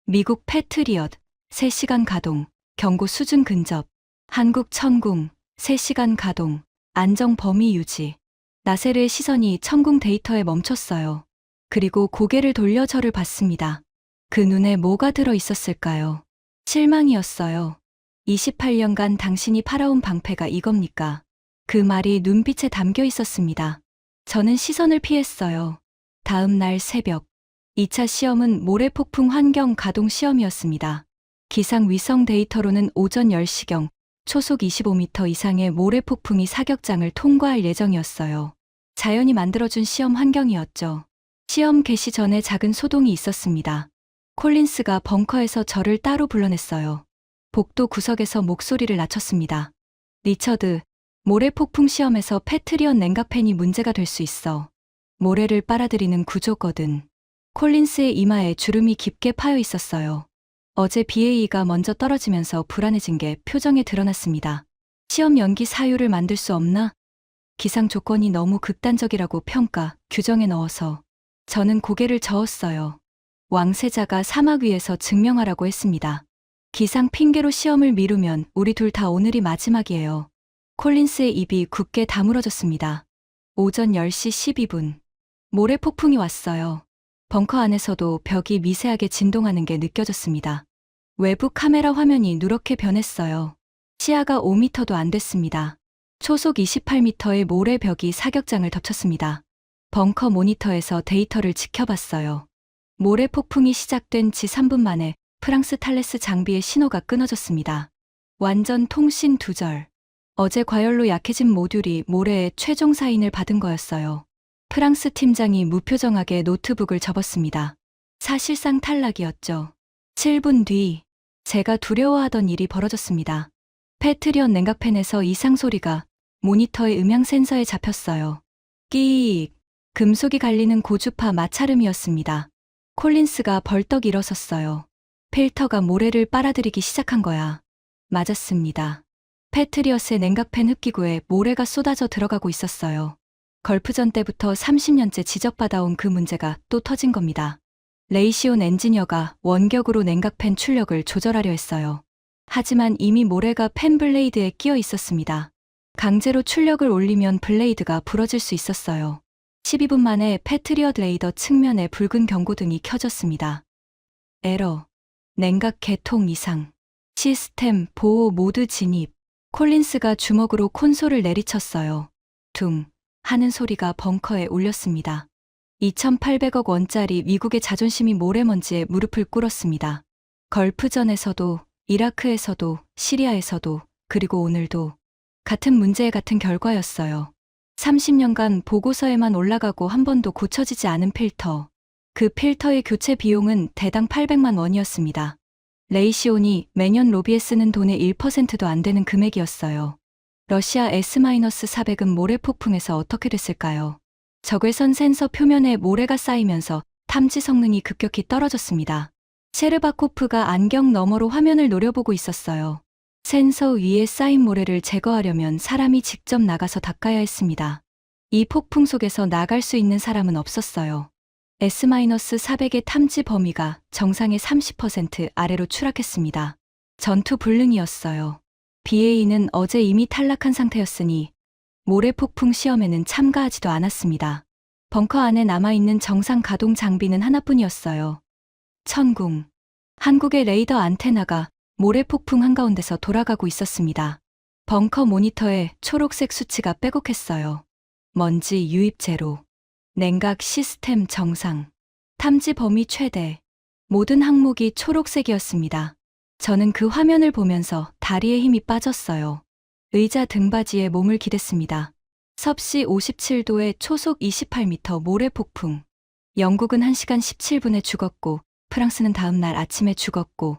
[SPEAKER 1] 미국 패트리엇 3시간 가동, 경고 수준 근접. 한국 천궁 3시간 가동, 안정 범위 유지. 나세르의 시선이 천궁 데이터에 멈췄어요. 그리고 고개를 돌려 저를 봤습니다. 그 눈에 뭐가 들어 있었을까요? 실망이었어요. 28년간 당신이 팔아온 방패가 이겁니까? 그 말이 눈빛에 담겨 있었습니다. 저는 시선을 피했어요. 다음 날 새벽, 2차 시험은 모래폭풍 환경 가동 시험이었습니다. 기상 위성 데이터로는 오전 10시경 초속 25m 이상의 모래폭풍이 사격장을 통과할 예정이었어요. 자연이 만들어준 시험 환경이었죠. 시험 개시 전에 작은 소동이 있었습니다. 콜린스가 벙커에서 저를 따로 불러냈어요. 복도 구석에서 목소리를 낮췄습니다. 리처드, 모래폭풍 시험에서 패트리언 냉각팬이 문제가 될 수 있어. 모래를 빨아들이는 구조거든. 콜린스의 이마에 주름이 깊게 파여 있었어요. 어제 BAE가 먼저 떨어지면서 불안해진 게 표정에 드러났습니다. 시험 연기 사유를 만들 수 없나? 기상 조건이 너무 극단적이라고 평가, 규정에 넣어서. 저는 고개를 저었어요. 왕세자가 사막 위에서 증명하라고 했습니다. 기상 핑계로 시험을 미루면 우리 둘 다 오늘이 마지막이에요. 콜린스의 입이 굳게 다물어졌습니다. 오전 10시 12분. 모래 폭풍이 왔어요. 벙커 안에서도 벽이 미세하게 진동하는 게 느껴졌습니다. 외부 카메라 화면이 누렇게 변했어요. 시야가 5m도 안 됐습니다. 초속 28m의 모래벽이 사격장을 덮쳤습니다. 벙커 모니터에서 데이터를 지켜봤어요. 모래 폭풍이 시작된 지 3분 만에 프랑스 탈레스 장비의 신호가 끊어졌습니다. 완전 통신 두절. 어제 과열로 약해진 모듈이 모래에 최종 사인을 받은 거였어요. 프랑스 팀장이 무표정하게 노트북을 접었습니다. 사실상 탈락이었죠. 7분 뒤, 제가 두려워하던 일이 벌어졌습니다. 패트리언 냉각팬에서 이상 소리가 모니터의 음향 센서에 잡혔어요. 끼익, 금속이 갈리는 고주파 마찰음이었습니다. 콜린스가 벌떡 일어섰어요. 필터가 모래를 빨아들이기 시작한 거야. 맞았습니다. 패트리어스의 냉각팬 흡기구에 모래가 쏟아져 들어가고 있었어요. 걸프전 때부터 30년째 지적받아온 그 문제가 또 터진 겁니다. 레이시온 엔지니어가 원격으로 냉각팬 출력을 조절하려 했어요. 하지만 이미 모래가 팬 블레이드에 끼어 있었습니다. 강제로 출력을 올리면 블레이드가 부러질 수 있었어요. 12분 만에 패트리엇 레이더 측면에 붉은 경고등이 켜졌습니다. 에러, 냉각 개통 이상, 시스템 보호 모드 진입. 콜린스가 주먹으로 콘솔을 내리쳤어요. 둥 하는 소리가 벙커에 울렸습니다. 2,800억 원짜리 미국의 자존심이 모래먼지에 무릎을 꿇었습니다. 걸프전에서도, 이라크에서도, 시리아에서도, 그리고 오늘도 같은 문제의 같은 결과였어요. 30년간 보고서에만 올라가고 한 번도 고쳐지지 않은 필터. 그 필터의 교체 비용은 대당 800만 원이었습니다. 레이시온이 매년 로비에 쓰는 돈의 1%도 안 되는 금액이었어요. 러시아 S-400은 모래 폭풍에서 어떻게 됐을까요? 적외선 센서 표면에 모래가 쌓이면서 탐지 성능이 급격히 떨어졌습니다. 셰르바코프가 안경 너머로 화면을 노려보고 있었어요. 센서 위에 쌓인 모래를 제거하려면 사람이 직접 나가서 닦아야 했습니다. 이 폭풍 속에서 나갈 수 있는 사람은 없었어요. S-400의 탐지 범위가 정상의 30% 아래로 추락했습니다. 전투 불능이었어요. BAE는 어제 이미 탈락한 상태였으니 모래 폭풍 시험에는 참가하지도 않았습니다. 벙커 안에 남아있는 정상 가동 장비는 하나뿐이었어요. 천궁. 한국의 레이더 안테나가 모래 폭풍 한가운데서 돌아가고 있었습니다. 벙커 모니터에 초록색 수치가 빼곡했어요. 먼지 유입 제로. 냉각 시스템 정상. 탐지 범위 최대. 모든 항목이 초록색이었습니다. 저는 그 화면을 보면서 다리에 힘이 빠졌어요. 의자 등받이에 몸을 기댔습니다. 섭씨 57도의 초속 28m 모래 폭풍. 영국은 1시간 17분에 죽었고, 프랑스는 다음 날 아침에 죽었고,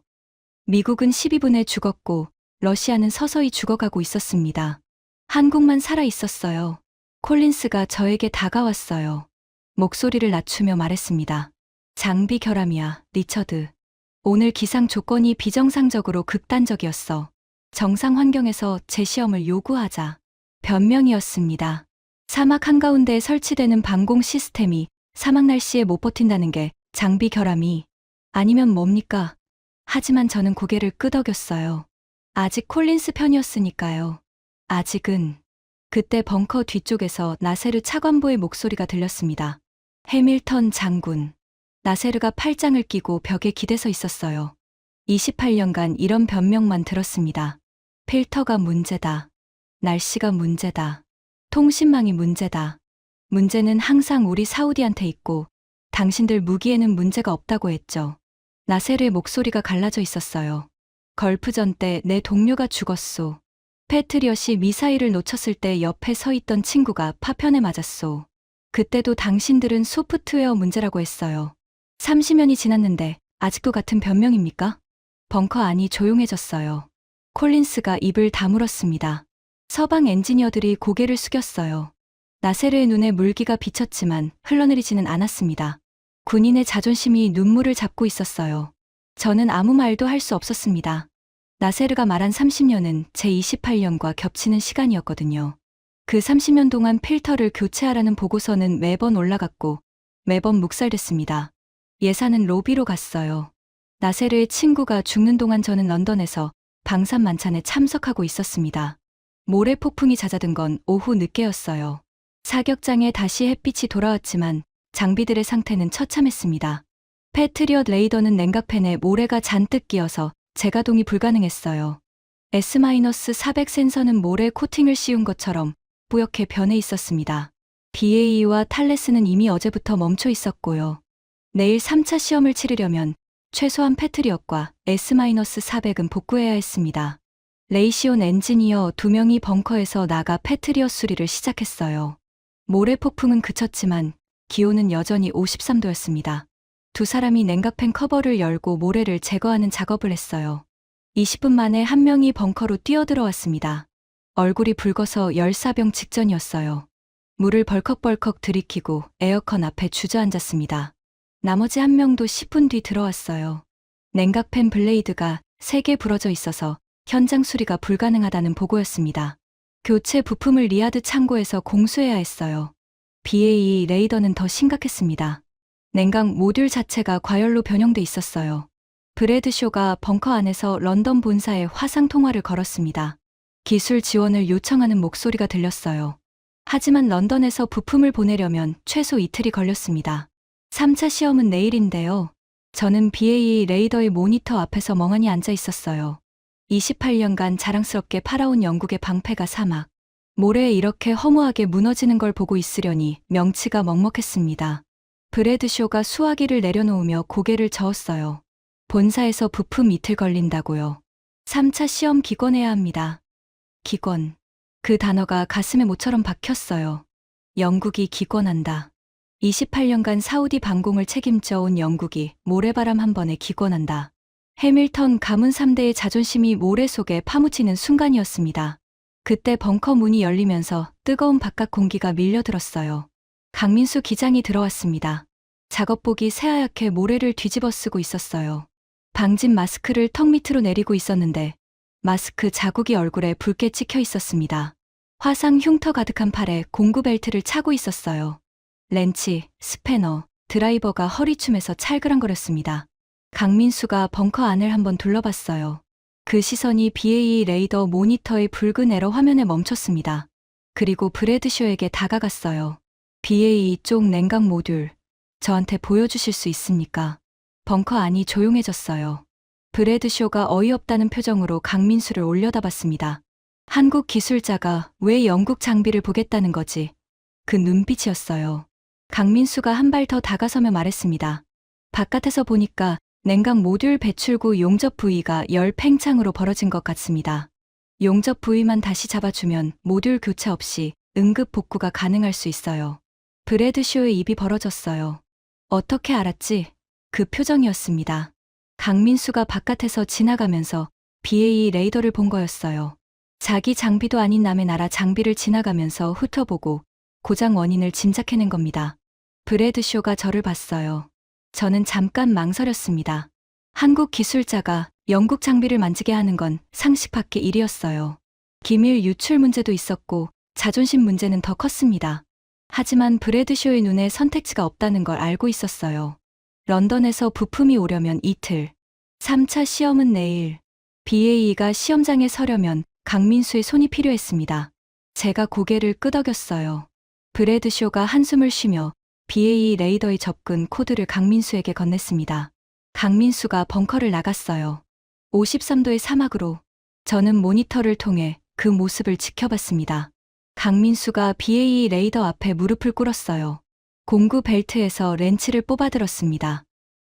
[SPEAKER 1] 미국은 12분에 죽었고, 러시아는 서서히 죽어가고 있었습니다. 한국만 살아 있었어요. 콜린스가 저에게 다가왔어요. 목소리를 낮추며 말했습니다. 장비 결함이야, 리처드. 오늘 기상 조건이 비정상적으로 극단적이었어. 정상 환경에서 재시험을 요구하자. 변명이었습니다. 사막 한가운데에 설치되는 방공 시스템이 사막 날씨에 못 버틴다는 게 장비 결함이 아니면 뭡니까? 하지만 저는 고개를 끄덕였어요. 아직 콜린스 편이었으니까요. 아직은. 그때 벙커 뒤쪽에서 나세르 차관보의 목소리가 들렸습니다. 해밀턴 장군. 나세르가 팔짱을 끼고 벽에 기대서 있었어요. 28년간 이런 변명만 들었습니다. 필터가 문제다. 날씨가 문제다. 통신망이 문제다. 문제는 항상 우리 사우디한테 있고 당신들 무기에는 문제가 없다고 했죠. 나셀의 목소리가 갈라져 있었어요. 걸프전 때 내 동료가 죽었소. 패트리엇이 미사일을 놓쳤을 때 옆에 서 있던 친구가 파편에 맞았소. 그때도 당신들은 소프트웨어 문제라고 했어요. 30년이 지났는데 아직도 같은 변명입니까? 벙커 안이 조용해졌어요. 콜린스가 입을 다물었습니다. 서방 엔지니어들이 고개를 숙였어요. 나세르의 눈에 물기가 비쳤지만 흘러내리지는 않았습니다. 군인의 자존심이 눈물을 잡고 있었어요. 저는 아무 말도 할 수 없었습니다. 나세르가 말한 30년은 제 28년과 겹치는 시간이었거든요. 그 30년 동안 필터를 교체하라는 보고서는 매번 올라갔고 매번 묵살됐습니다. 예사는 로비로 갔어요. 나세르의 친구가 죽는 동안 저는 런던에서 방산만찬에 참석하고 있었습니다. 모래 폭풍이 잦아든 건 오후 늦게였어요. 사격장에 다시 햇빛이 돌아왔지만 장비들의 상태는 처참했습니다. 패트리엇 레이더는 냉각팬에 모래가 잔뜩 끼어서 재가동이 불가능했어요. S-400 센서는 모래 코팅을 씌운 것처럼 뿌옇게 변해 있었습니다. BAE와 탈레스는 이미 어제부터 멈춰 있었고요. 내일 3차 시험을 치르려면 최소한 패트리엇과 S-400은 복구해야 했습니다. 레이시온 엔지니어 2명이 벙커에서 나가 패트리엇 수리를 시작했어요. 모래 폭풍은 그쳤지만 기온은 여전히 53도였습니다. 두 사람이 냉각팬 커버를 열고 모래를 제거하는 작업을 했어요. 20분 만에 한 명이 벙커로 뛰어들어왔습니다. 얼굴이 붉어서 열사병 직전이었어요. 물을 벌컥벌컥 들이키고 에어컨 앞에 주저앉았습니다. 나머지 한 명도 10분 뒤 들어왔어요. 냉각팬 블레이드가 3개 부러져 있어서 현장 수리가 불가능하다는 보고였습니다. 교체 부품을 리아드 창고에서 공수해야 했어요. BAE 레이더는 더 심각했습니다. 냉각 모듈 자체가 과열로 변형돼 있었어요. 브래드쇼가 벙커 안에서 런던 본사에 화상 통화를 걸었습니다. 기술 지원을 요청하는 목소리가 들렸어요. 하지만 런던에서 부품을 보내려면 최소 이틀이 걸렸습니다. 3차 시험은 내일인데요. 저는 BAE 레이더의 모니터 앞에서 멍하니 앉아 있었어요. 28년간 자랑스럽게 팔아온 영국의 방패가 사막. 모래에 이렇게 허무하게 무너지는 걸 보고 있으려니 명치가 먹먹했습니다. 브래드쇼가 수화기를 내려놓으며 고개를 저었어요. 본사에서 부품 이틀 걸린다고요. 3차 시험 기권해야 합니다. 기권. 그 단어가 가슴에 모처럼 박혔어요. 영국이 기권한다. 28년간 사우디 방공을 책임져 온 영국이 모래바람 한 번에 기권한다. 해밀턴 가문 3대의 자존심이 모래 속에 파묻히는 순간이었습니다. 그때 벙커 문이 열리면서 뜨거운 바깥 공기가 밀려들었어요. 강민수 기장이 들어왔습니다. 작업복이 새하얗게 모래를 뒤집어 쓰고 있었어요. 방진 마스크를 턱 밑으로 내리고 있었는데 마스크 자국이 얼굴에 붉게 찍혀 있었습니다. 화상 흉터 가득한 팔에 공구 벨트를 차고 있었어요. 렌치, 스패너, 드라이버가 허리춤에서 찰그랑거렸습니다. 강민수가 벙커 안을 한번 둘러봤어요. 그 시선이 BAE 레이더 모니터의 붉은 에러 화면에 멈췄습니다. 그리고 브래드쇼에게 다가갔어요. BAE 쪽 냉각 모듈, 저한테 보여주실 수 있습니까? 벙커 안이 조용해졌어요. 브래드쇼가 어이없다는 표정으로 강민수를 올려다봤습니다. 한국 기술자가 왜 영국 장비를 보겠다는 거지? 그 눈빛이었어요. 강민수가 한 발 더 다가서며 말했습니다. 바깥에서 보니까 냉각 모듈 배출구 용접 부위가 열 팽창으로 벌어진 것 같습니다. 용접 부위만 다시 잡아주면 모듈 교체 없이 응급 복구가 가능할 수 있어요. 브래드쇼의 입이 벌어졌어요. 어떻게 알았지? 그 표정이었습니다. 강민수가 바깥에서 지나가면서 BAE 레이더를 본 거였어요. 자기 장비도 아닌 남의 나라 장비를 지나가면서 훑어보고 고장 원인을 짐작해낸 겁니다. 브래드쇼가 저를 봤어요. 저는 잠깐 망설였습니다. 한국 기술자가 영국 장비를 만지게 하는 건 상식 밖의 일이었어요. 기밀 유출 문제도 있었고 자존심 문제는 더 컸습니다. 하지만 브래드쇼의 눈에 선택지가 없다는 걸 알고 있었어요. 런던에서 부품이 오려면 이틀, 3차 시험은 내일. BAE가 시험장에 서려면 강민수의 손이 필요했습니다. 제가 고개를 끄덕였어요. 브래드쇼가 한숨을 쉬며 BAE 레이더의 접근 코드를 강민수에게 건넸습니다. 강민수가 벙커를 나갔어요. 53도의 사막으로. 저는 모니터를 통해 그 모습을 지켜봤습니다. 강민수가 BAE 레이더 앞에 무릎을 꿇었어요. 공구 벨트에서 렌치를 뽑아들었습니다.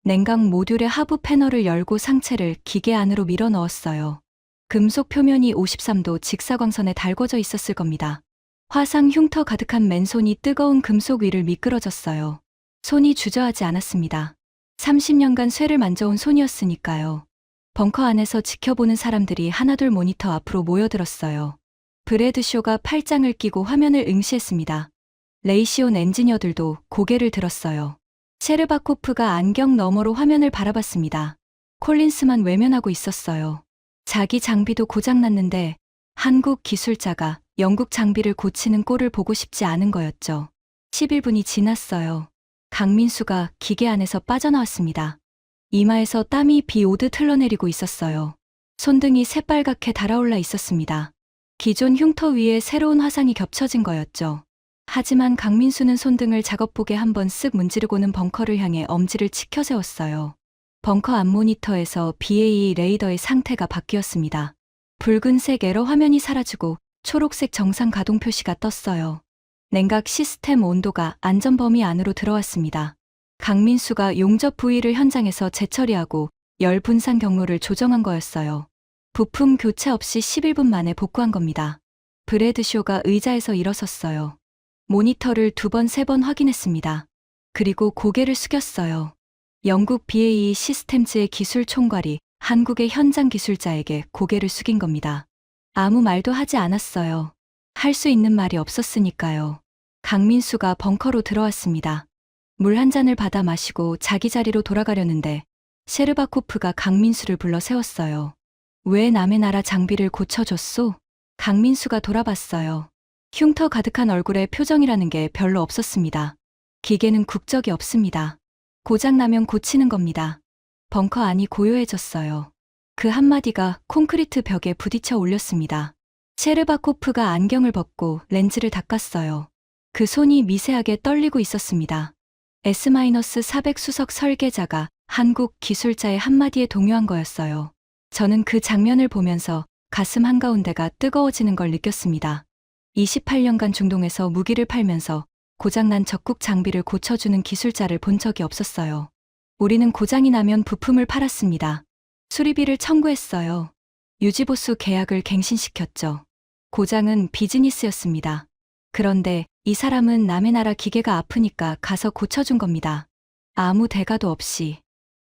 [SPEAKER 1] 냉각 모듈의 하부 패널을 열고 상체를 기계 안으로 밀어 넣었어요. 금속 표면이 53도 직사광선에 달궈져 있었을 겁니다. 화상 흉터 가득한 맨손이 뜨거운 금속 위를 미끄러졌어요. 손이 주저하지 않았습니다. 30년간 쇠를 만져온 손이었으니까요. 벙커 안에서 지켜보는 사람들이 하나둘 모니터 앞으로 모여들었어요. 브래드쇼가 팔짱을 끼고 화면을 응시했습니다. 레이시온 엔지니어들도 고개를 들었어요. 셰르바코프가 안경 너머로 화면을 바라봤습니다. 콜린스만 외면하고 있었어요. 자기 장비도 고장났는데 한국 기술자가 영국 장비를 고치는 꼴을 보고 싶지 않은 거였죠. 11분이 지났어요. 강민수가 기계 안에서 빠져나왔습니다. 이마에서 땀이 비 오듯 흘러내리고 있었어요. 손등이 새빨갛게 달아올라 있었습니다. 기존 흉터 위에 새로운 화상이 겹쳐진 거였죠. 하지만 강민수는 손등을 작업복에 한번 쓱 문지르고는 벙커를 향해 엄지를 치켜 세웠어요. 벙커 앞 모니터에서 BAE 레이더의 상태가 바뀌었습니다. 붉은색 에러 화면이 사라지고 초록색 정상 가동 표시가 떴어요. 냉각 시스템 온도가 안전 범위 안으로 들어왔습니다. 강민수가 용접 부위를 현장에서 재처리하고 열 분산 경로를 조정한 거였어요. 부품 교체 없이 11분 만에 복구한 겁니다. 브래드쇼가 의자에서 일어섰어요. 모니터를 2번, 3번 확인했습니다. 그리고 고개를 숙였어요. 영국 BAE 시스템즈의 기술 총괄이 한국의 현장 기술자에게 고개를 숙인 겁니다. 아무 말도 하지 않았어요. 할 수 있는 말이 없었으니까요. 강민수가 벙커로 들어왔습니다. 물 한 잔을 받아 마시고 자기 자리로 돌아가려는데 셰르바코프가 강민수를 불러 세웠어요. 왜 남의 나라 장비를 고쳐줬소? 강민수가 돌아봤어요. 흉터 가득한 얼굴에 표정이라는 게 별로 없었습니다. 기계는 국적이 없습니다. 고장나면 고치는 겁니다. 벙커 안이 고요해졌어요. 그 한마디가 콘크리트 벽에 부딪혀 올렸습니다. 셰르바코프가 안경을 벗고 렌즈를 닦았어요. 그 손이 미세하게 떨리고 있었습니다. S-400 수석 설계자가 한국 기술자의 한마디에 동요한 거였어요. 저는 그 장면을 보면서 가슴 한가운데가 뜨거워지는 걸 느꼈습니다. 28년간 중동에서 무기를 팔면서 고장난 적국 장비를 고쳐주는 기술자를 본 적이 없었어요. 우리는 고장이 나면 부품을 팔았습니다. 수리비를 청구했어요. 유지보수 계약을 갱신시켰죠. 고장은 비즈니스였습니다. 그런데 이 사람은 남의 나라 기계가 아프니까 가서 고쳐준 겁니다. 아무 대가도 없이,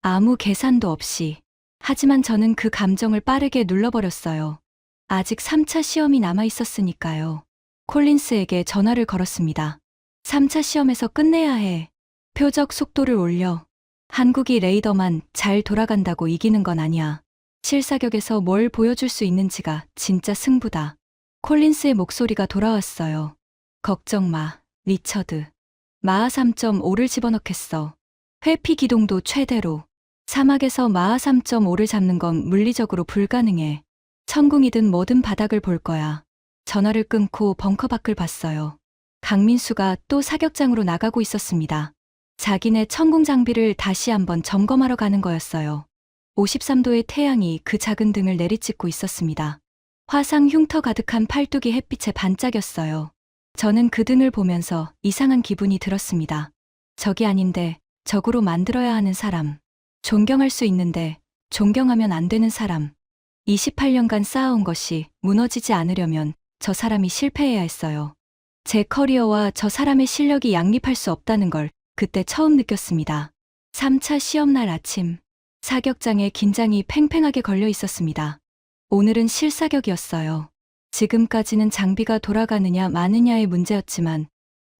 [SPEAKER 1] 아무 계산도 없이. 하지만 저는 그 감정을 빠르게 눌러버렸어요. 아직 3차 시험이 남아 있었으니까요. 콜린스에게 전화를 걸었습니다. 3차 시험에서 끝내야 해. 표적 속도를 올려. 한국이 레이더만 잘 돌아간다고 이기는 건 아니야. 실사격에서 뭘 보여줄 수 있는지가 진짜 승부다. 콜린스의 목소리가 돌아왔어요. 걱정 마, 리처드. 마하 3.5를 집어넣겠어. 회피 기동도 최대로. 사막에서 마하 3.5를 잡는 건 물리적으로 불가능해. 천궁이든 뭐든 바닥을 볼 거야. 전화를 끊고 벙커 밖을 봤어요. 강민수가 또 사격장으로 나가고 있었습니다. 자기네 천궁 장비를 다시 한번 점검하러 가는 거였어요. 53도의 태양이 그 작은 등을 내리찍고 있었습니다. 화상 흉터 가득한 팔뚝이 햇빛에 반짝였어요. 저는 그 등을 보면서 이상한 기분이 들었습니다. 적이 아닌데 적으로 만들어야 하는 사람. 존경할 수 있는데 존경하면 안 되는 사람. 28년간 쌓아온 것이 무너지지 않으려면 저 사람이 실패해야 했어요. 제 커리어와 저 사람의 실력이 양립할 수 없다는 걸 그때 처음 느꼈습니다. 3차 시험날 아침, 사격장에 긴장이 팽팽하게 걸려 있었습니다. 오늘은 실사격이었어요. 지금까지는 장비가 돌아가느냐 마느냐의 문제였지만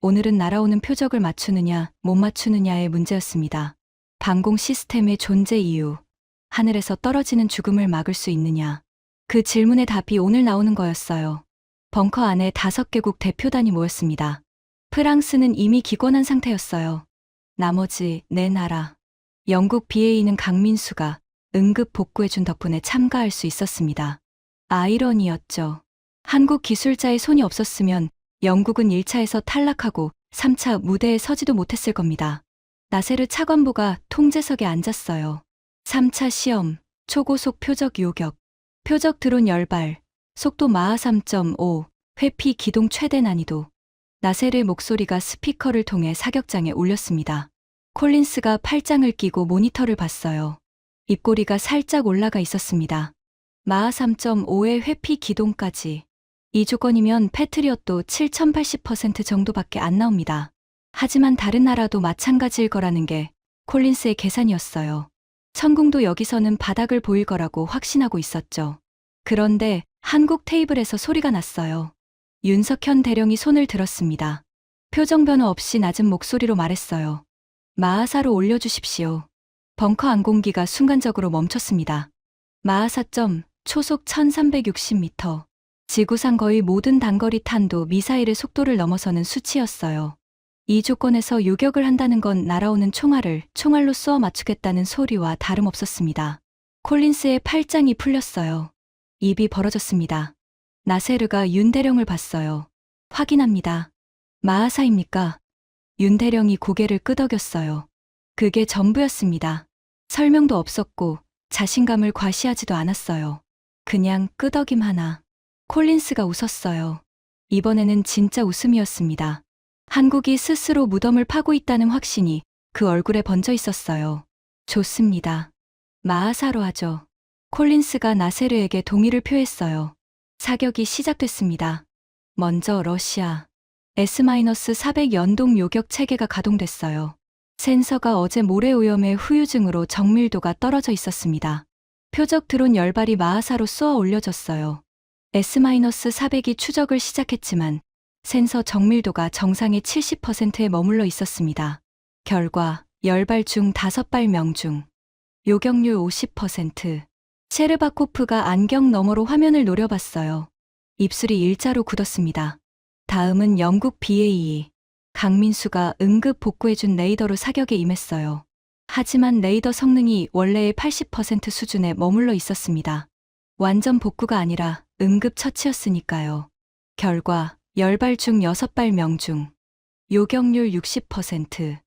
[SPEAKER 1] 오늘은 날아오는 표적을 맞추느냐 못 맞추느냐의 문제였습니다. 방공 시스템의 존재 이유, 하늘에서 떨어지는 죽음을 막을 수 있느냐. 그 질문의 답이 오늘 나오는 거였어요. 벙커 안에 5개국 대표단이 모였습니다. 프랑스는 이미 기권한 상태였어요. 나머지 4나라. 영국 BAE는 강민수가 응급 복구해준 덕분에 참가할 수 있었습니다. 아이러니였죠. 한국 기술자의 손이 없었으면 영국은 1차에서 탈락하고 3차 무대에 서지도 못했을 겁니다. 나세르 차관보가 통제석에 앉았어요. 3차 시험, 초고속 표적 요격, 표적 드론 10발, 속도 마하 3.5, 회피 기동 최대 난이도. 나셀의 목소리가 스피커를 통해 사격장에 울렸습니다. 콜린스가 팔짱을 끼고 모니터를 봤어요. 입꼬리가 살짝 올라가 있었습니다. 마하 3.5의 회피 기동까지. 이 조건이면 패트리엇도 7080% 정도밖에 안 나옵니다. 하지만 다른 나라도 마찬가지일 거라는 게 콜린스의 계산이었어요. 천궁도 여기서는 바닥을 보일 거라고 확신하고 있었죠. 그런데 한국 테이블에서 소리가 났어요. 윤석현 대령이 손을 들었습니다. 표정 변화 없이 낮은 목소리로 말했어요. 마하사로 올려주십시오. 벙커 항공기가 순간적으로 멈췄습니다. 마하사 점, 초속 1360m. 지구상 거의 모든 단거리 탄도 미사일의 속도를 넘어서는 수치였어요. 이 조건에서 요격을 한다는 건 날아오는 총알로 쏘아 맞추겠다는 소리와 다름없었습니다. 콜린스의 팔짱이 풀렸어요. 입이 벌어졌습니다. 나세르가 윤대령을 봤어요. 확인합니다. 마하사입니까? 윤대령이 고개를 끄덕였어요. 그게 전부였습니다. 설명도 없었고 자신감을 과시하지도 않았어요. 그냥 끄덕임 하나. 콜린스가 웃었어요. 이번에는 진짜 웃음이었습니다. 한국이 스스로 무덤을 파고 있다는 확신이 그 얼굴에 번져 있었어요. 좋습니다. 마하사로 하죠. 콜린스가 나세르에게 동의를 표했어요. 사격이 시작됐습니다. 먼저 러시아. S-400 연동 요격 체계가 가동됐어요. 센서가 어제 모래 오염의 후유증으로 정밀도가 떨어져 있었습니다. 표적 드론 10발이 마하사로 쏘아 올려졌어요. S-400이 추적을 시작했지만 센서 정밀도가 정상의 70%에 머물러 있었습니다. 결과 10발 중 5발 명중. 요격률 50%. 셰르바코프가 안경 너머로 화면을 노려봤어요. 입술이 일자로 굳었습니다. 다음은 영국 BAE. 강민수가 응급 복구해준 레이더로 사격에 임했어요. 하지만 레이더 성능이 원래의 80% 수준에 머물러 있었습니다. 완전 복구가 아니라 응급 처치였으니까요. 결과 10발 중 6발 명중. 요격률 60%.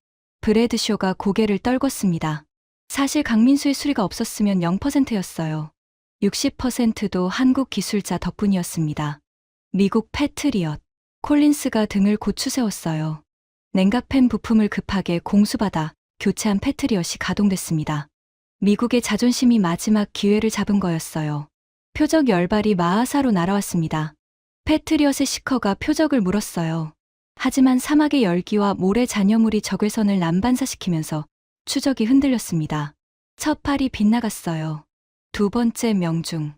[SPEAKER 1] 브래드쇼가 고개를 떨궜습니다. 사실 강민수의 수리가 없었으면 0%였어요. 60%도 한국 기술자 덕분이었습니다. 미국 패트리엇. 콜린스가 등을 고추 세웠어요. 냉각팬 부품을 급하게 공수받아 교체한 패트리엇이 가동됐습니다. 미국의 자존심이 마지막 기회를 잡은 거였어요. 표적 10발이 마하사로 날아왔습니다. 패트리엇의 시커가 표적을 물었어요. 하지만 사막의 열기와 모래 잔여물이 적외선을 난반사시키면서 추적이 흔들렸습니다. 첫 발이 빗나갔어요. 두 번째 명중.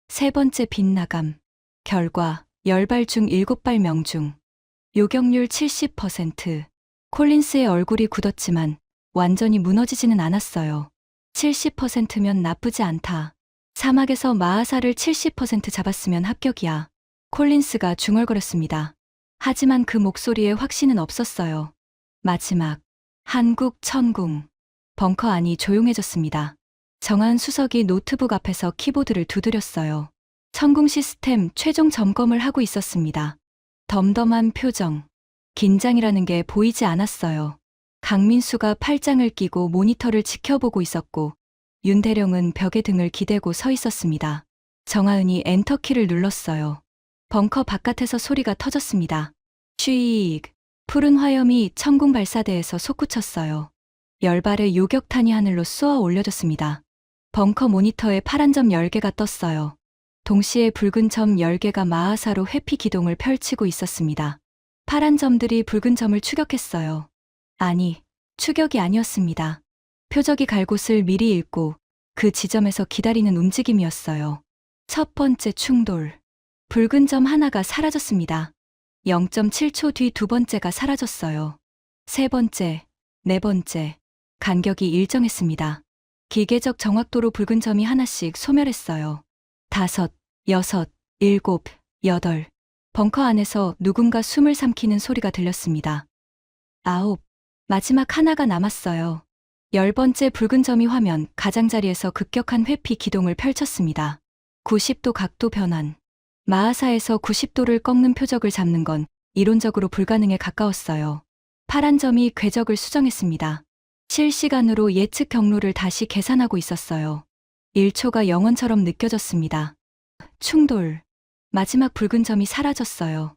[SPEAKER 1] 세 번째 빗나감. 결과 10발 중 7발 명중. 요격률 70%. 콜린스의 얼굴이 굳었지만 완전히 무너지지는 않았어요. 70%면 나쁘지 않다. 사막에서 마하사를 70% 잡았으면 합격이야. 콜린스가 중얼거렸습니다. 하지만 그 목소리에 확신은 없었어요. 마지막. 한국 천궁. 벙커 안이 조용해졌습니다. 정한 수석이 노트북 앞에서 키보드를 두드렸어요. 천궁 시스템 최종 점검을 하고 있었습니다. 덤덤한 표정. 긴장이라는 게 보이지 않았어요. 강민수가 팔짱을 끼고 모니터를 지켜보고 있었고 윤대령은 벽에 등을 기대고 서 있었습니다. 정하은이 엔터키를 눌렀어요. 벙커 바깥에서 소리가 터졌습니다. 쉬익. 푸른 화염이 천궁 발사대에서 솟구쳤어요. 10발의 요격탄이 하늘로 쏘아 올려졌습니다. 벙커 모니터에 파란 점 10개가 떴어요. 동시에 붉은 점 10개가 마하사로 회피 기동을 펼치고 있었습니다. 파란 점들이 붉은 점을 추격했어요. 아니, 추격이 아니었습니다. 표적이 갈 곳을 미리 읽고 그 지점에서 기다리는 움직임이었어요. 첫 번째 충돌. 붉은 점 하나가 사라졌습니다. 0.7초 뒤 두 번째가 사라졌어요. 세 번째, 네 번째. 간격이 일정했습니다. 기계적 정확도로 붉은 점이 하나씩 소멸했어요. 5, 6, 7, 8. 벙커 안에서 누군가 숨을 삼키는 소리가 들렸습니다. 9. 마지막 하나가 남았어요. 10번째 붉은 점이 화면 가장자리에서 급격한 회피 기동을 펼쳤습니다. 90도 각도 변환. 마하사에서 90도를 꺾는 표적을 잡는 건 이론적으로 불가능에 가까웠어요. 파란 점이 궤적을 수정했습니다. 실시간으로 예측 경로를 다시 계산하고 있었어요. 1초가 영원처럼 느껴졌습니다. 충돌. 마지막 붉은 점이 사라졌어요.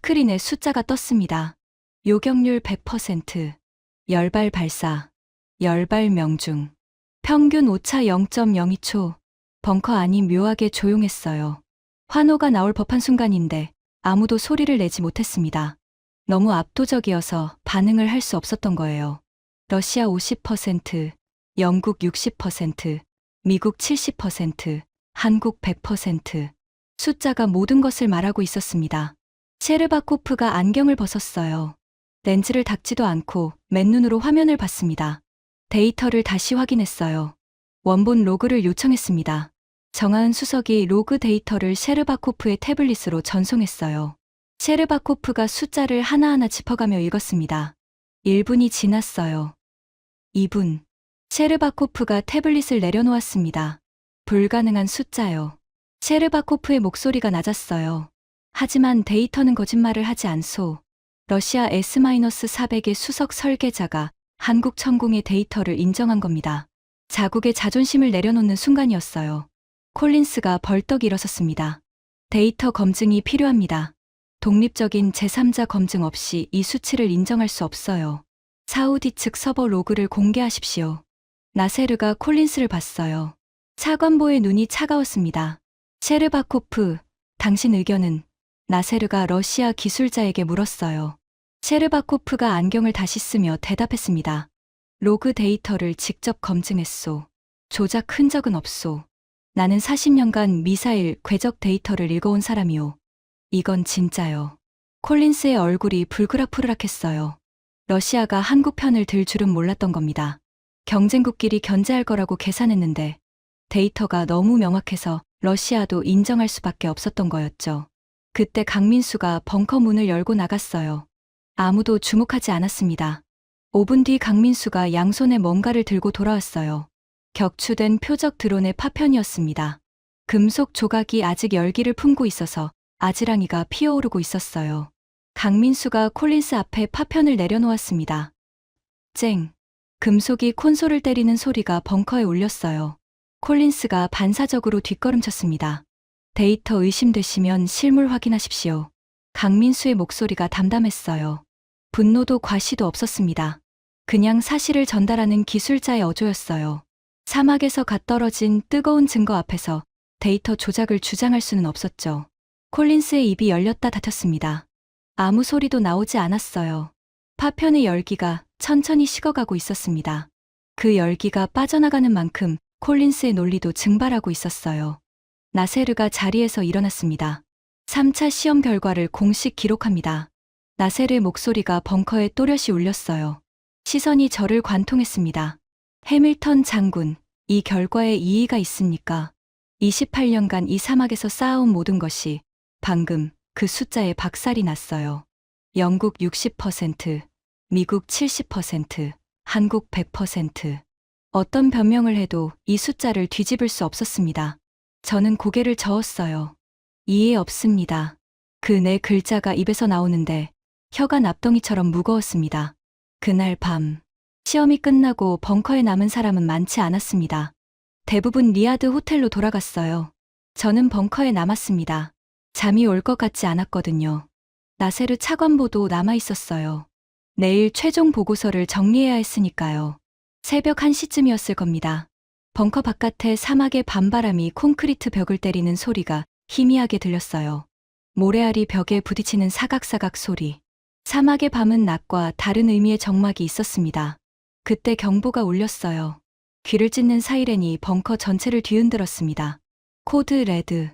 [SPEAKER 1] 스크린에 숫자가 떴습니다. 요격률 100%, 열발 발사, 열발 명중, 평균 오차 0.02초, 벙커 안이 묘하게 조용했어요. 환호가 나올 법한 순간인데 아무도 소리를 내지 못했습니다. 너무 압도적이어서 반응을 할 수 없었던 거예요. 러시아 50%, 영국 60%, 미국 70%, 한국 100%. 숫자가 모든 것을 말하고 있었습니다. 셰르바코프가 안경을 벗었어요. 렌즈를 닦지도 않고 맨눈으로 화면을 봤습니다. 데이터를 다시 확인했어요. 원본 로그를 요청했습니다. 정하은 수석이 로그 데이터를 셰르바코프의 태블릿으로 전송했어요. 셰르바코프가 숫자를 하나하나 짚어가며 읽었습니다. 1분이 지났어요. 2분. 셰르바코프가 태블릿을 내려놓았습니다. 불가능한 숫자요. 셰르바코프의 목소리가 낮았어요. 하지만 데이터는 거짓말을 하지 않소. 러시아 S-400의 수석 설계자가 한국 천공의 데이터를 인정한 겁니다. 자국의 자존심을 내려놓는 순간이었어요. 콜린스가 벌떡 일어섰습니다. 데이터 검증이 필요합니다. 독립적인 제3자 검증 없이 이 수치를 인정할 수 없어요. 사우디 측 서버 로그를 공개하십시오. 나세르가 콜린스를 봤어요. 차관보의 눈이 차가웠습니다. 셰르바코프, 당신 의견은? 나세르가 러시아 기술자에게 물었어요. 셰르바코프가 안경을 다시 쓰며 대답했습니다. 로그 데이터를 직접 검증했소. 조작 흔적은 없소. 나는 40년간 미사일 궤적 데이터를 읽어온 사람이오. 이건 진짜요. 콜린스의 얼굴이 불그락푸르락했어요. 러시아가 한국 편을 들 줄은 몰랐던 겁니다. 경쟁국끼리 견제할 거라고 계산했는데 데이터가 너무 명확해서 러시아도 인정할 수밖에 없었던 거였죠. 그때 강민수가 벙커 문을 열고 나갔어요. 아무도 주목하지 않았습니다. 5분 뒤 강민수가 양손에 뭔가를 들고 돌아왔어요. 격추된 표적 드론의 파편이었습니다. 금속 조각이 아직 열기를 품고 있어서 아지랑이가 피어오르고 있었어요. 강민수가 콜린스 앞에 파편을 내려놓았습니다. 쨍. 금속이 콘솔을 때리는 소리가 벙커에 울렸어요. 콜린스가 반사적으로 뒷걸음쳤습니다. 데이터 의심되시면 실물 확인하십시오. 강민수의 목소리가 담담했어요. 분노도 과시도 없었습니다. 그냥 사실을 전달하는 기술자의 어조였어요. 사막에서 갓 떨어진 뜨거운 증거 앞에서 데이터 조작을 주장할 수는 없었죠. 콜린스의 입이 열렸다 닫혔습니다. 아무 소리도 나오지 않았어요. 파편의 열기가 천천히 식어가고 있었습니다. 그 열기가 빠져나가는 만큼 콜린스의 논리도 증발하고 있었어요. 나세르가 자리에서 일어났습니다. 3차 시험 결과를 공식 기록합니다. 나세르의 목소리가 벙커에 또렷이 울렸어요. 시선이 저를 관통했습니다. 해밀턴 장군, 이 결과에 이의가 있습니까? 28년간 이 사막에서 쌓아온 모든 것이 방금 그 숫자에 박살이 났어요. 영국 60%, 미국 70%, 한국 100%. 어떤 변명을 해도 이 숫자를 뒤집을 수 없었습니다. 저는 고개를 저었어요. 이해 없습니다. 그 네 글자가 입에서 나오는데 혀가 납덩이처럼 무거웠습니다. 그날 밤, 시험이 끝나고 벙커에 남은 사람은 많지 않았습니다. 대부분 리아드 호텔로 돌아갔어요. 저는 벙커에 남았습니다. 잠이 올 것 같지 않았거든요. 나세르 차관보도 남아 있었어요. 내일 최종 보고서를 정리해야 했으니까요. 새벽 1시쯤이었을 겁니다. 벙커 바깥에 사막의 밤바람이 콘크리트 벽을 때리는 소리가 희미하게 들렸어요. 모래알이 벽에 부딪히는 사각사각 소리. 사막의 밤은 낮과 다른 의미의 정막이 있었습니다. 그때 경보가 울렸어요. 귀를 찢는 사이렌이 벙커 전체를 뒤흔들었습니다. 코드 레드.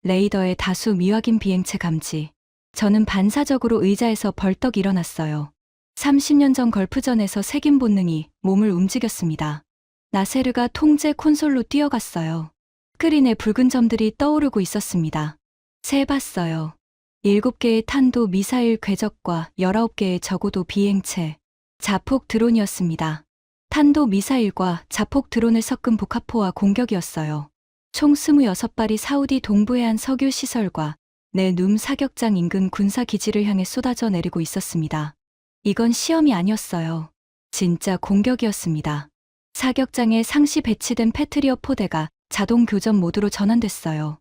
[SPEAKER 1] 레이더의 다수 미확인 비행체 감지. 저는 반사적으로 의자에서 벌떡 일어났어요. 30년 전 걸프전에서 색인 본능이 몸을 움직였습니다. 나세르가 통제 콘솔로 뛰어갔어요. 스크린에 붉은 점들이 떠오르고 있었습니다. 세봤어요. 7개의 탄도 미사일 궤적과 19개의 저고도 비행체, 자폭 드론이었습니다. 탄도 미사일과 자폭 드론을 섞은 복합포와 공격이었어요. 총 26발이 사우디 동부해안 석유 시설과 내-눔 사격장 인근 군사 기지를 향해 쏟아져 내리고 있었습니다. 이건 시험이 아니었어요. 진짜 공격이었습니다. 사격장에 상시 배치된 패트리어 포대가 자동 교전 모드로 전환됐어요.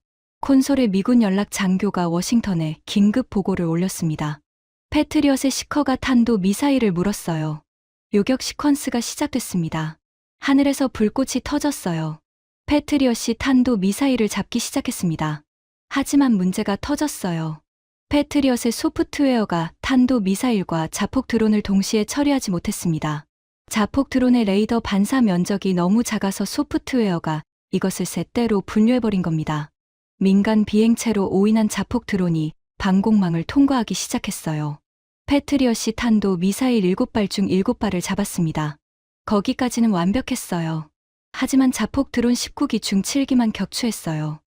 [SPEAKER 1] 콘솔의 미군 연락 장교가 워싱턴에 긴급 보고를 올렸습니다. 패트리엇의 시커가 탄도 미사일을 물었어요. 요격 시퀀스가 시작됐습니다. 하늘에서 불꽃이 터졌어요. 패트리엇이 탄도 미사일을 잡기 시작했습니다. 하지만 문제가 터졌어요. 패트리엇의 소프트웨어가 탄도 미사일과 자폭 드론을 동시에 처리하지 못했습니다. 자폭 드론의 레이더 반사 면적이 너무 작아서 소프트웨어가 이것을 셋대로 분류해버린 겁니다. 민간 비행체로 오인한 자폭 드론이 방공망을 통과하기 시작했어요. 패트리엇이 탄도 미사일 7발 중 7발을 잡았습니다. 거기까지는 완벽했어요. 하지만 자폭 드론 19기 중 7기만 격추했어요.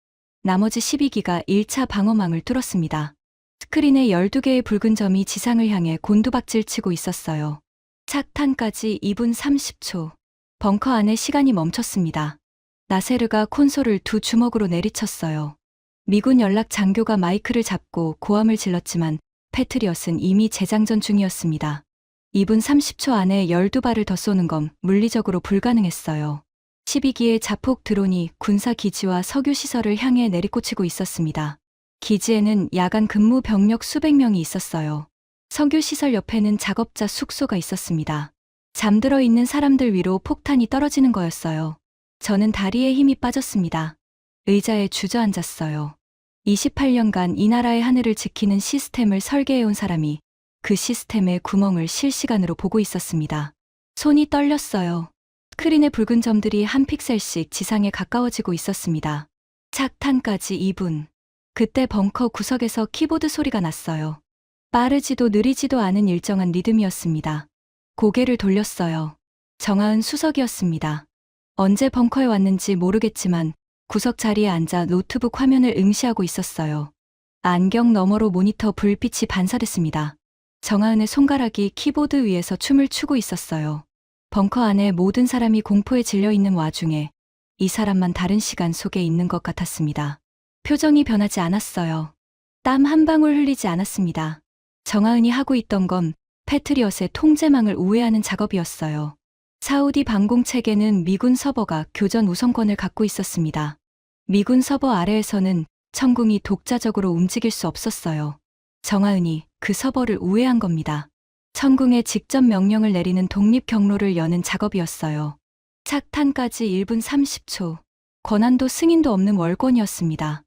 [SPEAKER 1] 나머지 12기가 1차 방어망을 뚫었습니다. 스크린에 12개의 붉은 점이 지상을 향해 곤두박질 치고 있었어요. 착탄까지 2분 30초. 벙커 안에 시간이 멈췄습니다. 나세르가 콘솔을 두 주먹으로 내리쳤어요. 미군 연락 장교가 마이크를 잡고 고함을 질렀지만 패트리엇은 이미 재장전 중이었습니다. 2분 30초 안에 12발을 더 쏘는 건 물리적으로 불가능했어요. 12기의 자폭 드론이 군사 기지와 석유 시설을 향해 내리꽂히고 있었습니다. 기지에는 야간 근무 병력 수백 명이 있었어요. 석유 시설 옆에는 작업자 숙소가 있었습니다. 잠들어 있는 사람들 위로 폭탄이 떨어지는 거였어요. 저는 다리에 힘이 빠졌습니다. 의자에 주저앉았어요. 28년간 이 나라의 하늘을 지키는 시스템을 설계해온 사람이 그 시스템의 구멍을 실시간으로 보고 있었습니다. 손이 떨렸어요. 스크린의 붉은 점들이 한 픽셀씩 지상에 가까워지고 있었습니다. 착탄까지 2분. 그때 벙커 구석에서 키보드 소리가 났어요. 빠르지도 느리지도 않은 일정한 리듬이었습니다. 고개를 돌렸어요. 정하은 수석이었습니다. 언제 벙커에 왔는지 모르겠지만 구석 자리에 앉아 노트북 화면을 응시하고 있었어요. 안경 너머로 모니터 불빛이 반사됐습니다. 정하은의 손가락이 키보드 위에서 춤을 추고 있었어요. 벙커 안에 모든 사람이 공포에 질려 있는 와중에 이 사람만 다른 시간 속에 있는 것 같았습니다. 표정이 변하지 않았어요. 땀 한 방울 흘리지 않았습니다. 정하은이 하고 있던 건 패트리엇의 통제망을 우회하는 작업이었어요. 사우디 방공 체계는 미군 서버가 교전 우선권을 갖고 있었습니다. 미군 서버 아래에서는 천궁이 독자적으로 움직일 수 없었어요. 정하은이 그 서버를 우회한 겁니다. 천궁에 직접 명령을 내리는 독립 경로를 여는 작업이었어요. 착탄까지 1분 30초. 권한도 승인도 없는 월권이었습니다.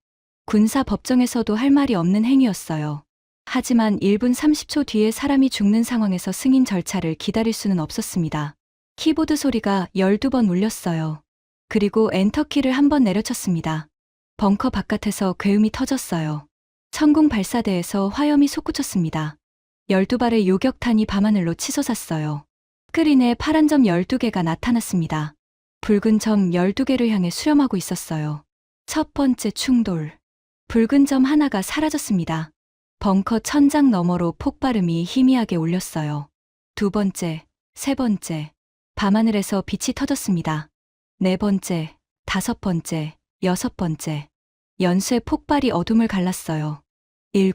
[SPEAKER 1] 군사 법정에서도 할 말이 없는 행위였어요. 하지만 1분 30초 뒤에 사람이 죽는 상황에서 승인 절차를 기다릴 수는 없었습니다. 키보드 소리가 12번 울렸어요. 그리고 엔터키를 한 번 내려쳤습니다. 벙커 바깥에서 괴음이 터졌어요. 천궁 발사대에서 화염이 솟구쳤습니다. 12발의 요격탄이 밤하늘로 치솟았어요. 스크린에 파란 점 12개가 나타났습니다. 붉은 점 12개를 향해 수렴하고 있었어요. 첫 번째 충돌. 붉은 점 하나가 사라졌습니다. 벙커 천장 너머로 폭발음이 희미하게 울렸어요. 두 번째, 세 번째. 밤하늘에서 빛이 터졌습니다. 네 번째, 다섯 번째, 여섯 번째. 연쇄 폭발이 어둠을 갈랐어요. 7,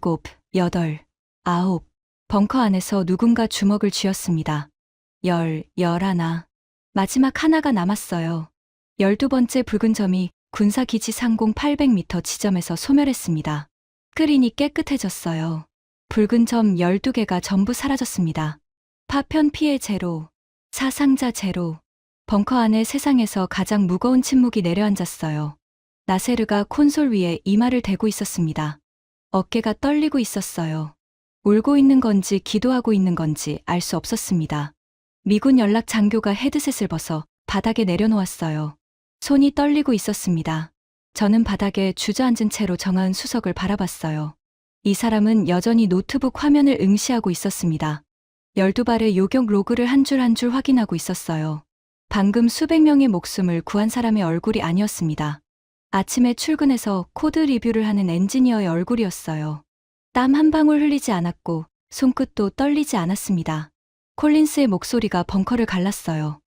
[SPEAKER 1] 8, 9. 벙커 안에서 누군가 주먹을 쥐었습니다. 10, 11. 마지막 하나가 남았어요. 12번째 붉은 점이 군사기지 상공 800m 지점에서 소멸했습니다. 스크린이 깨끗해졌어요. 붉은 점 12개가 전부 사라졌습니다. 파편 피해 제로. 사상자 제로. 벙커 안에 세상에서 가장 무거운 침묵이 내려앉았어요. 나세르가 콘솔 위에 이마를 대고 있었습니다. 어깨가 떨리고 있었어요. 울고 있는 건지 기도하고 있는 건지 알 수 없었습니다. 미군 연락 장교가 헤드셋을 벗어 바닥에 내려놓았어요. 손이 떨리고 있었습니다. 저는 바닥에 주저앉은 채로 정하은 수석을 바라봤어요. 이 사람은 여전히 노트북 화면을 응시하고 있었습니다. 12발의 요격 로그를 한 줄 한 줄 확인하고 있었어요. 방금 수백 명의 목숨을 구한 사람의 얼굴이 아니었습니다. 아침에 출근해서 코드 리뷰를 하는 엔지니어의 얼굴이었어요. 땀 한 방울 흘리지 않았고 손끝도 떨리지 않았습니다. 콜린스의 목소리가 벙커를 갈랐어요.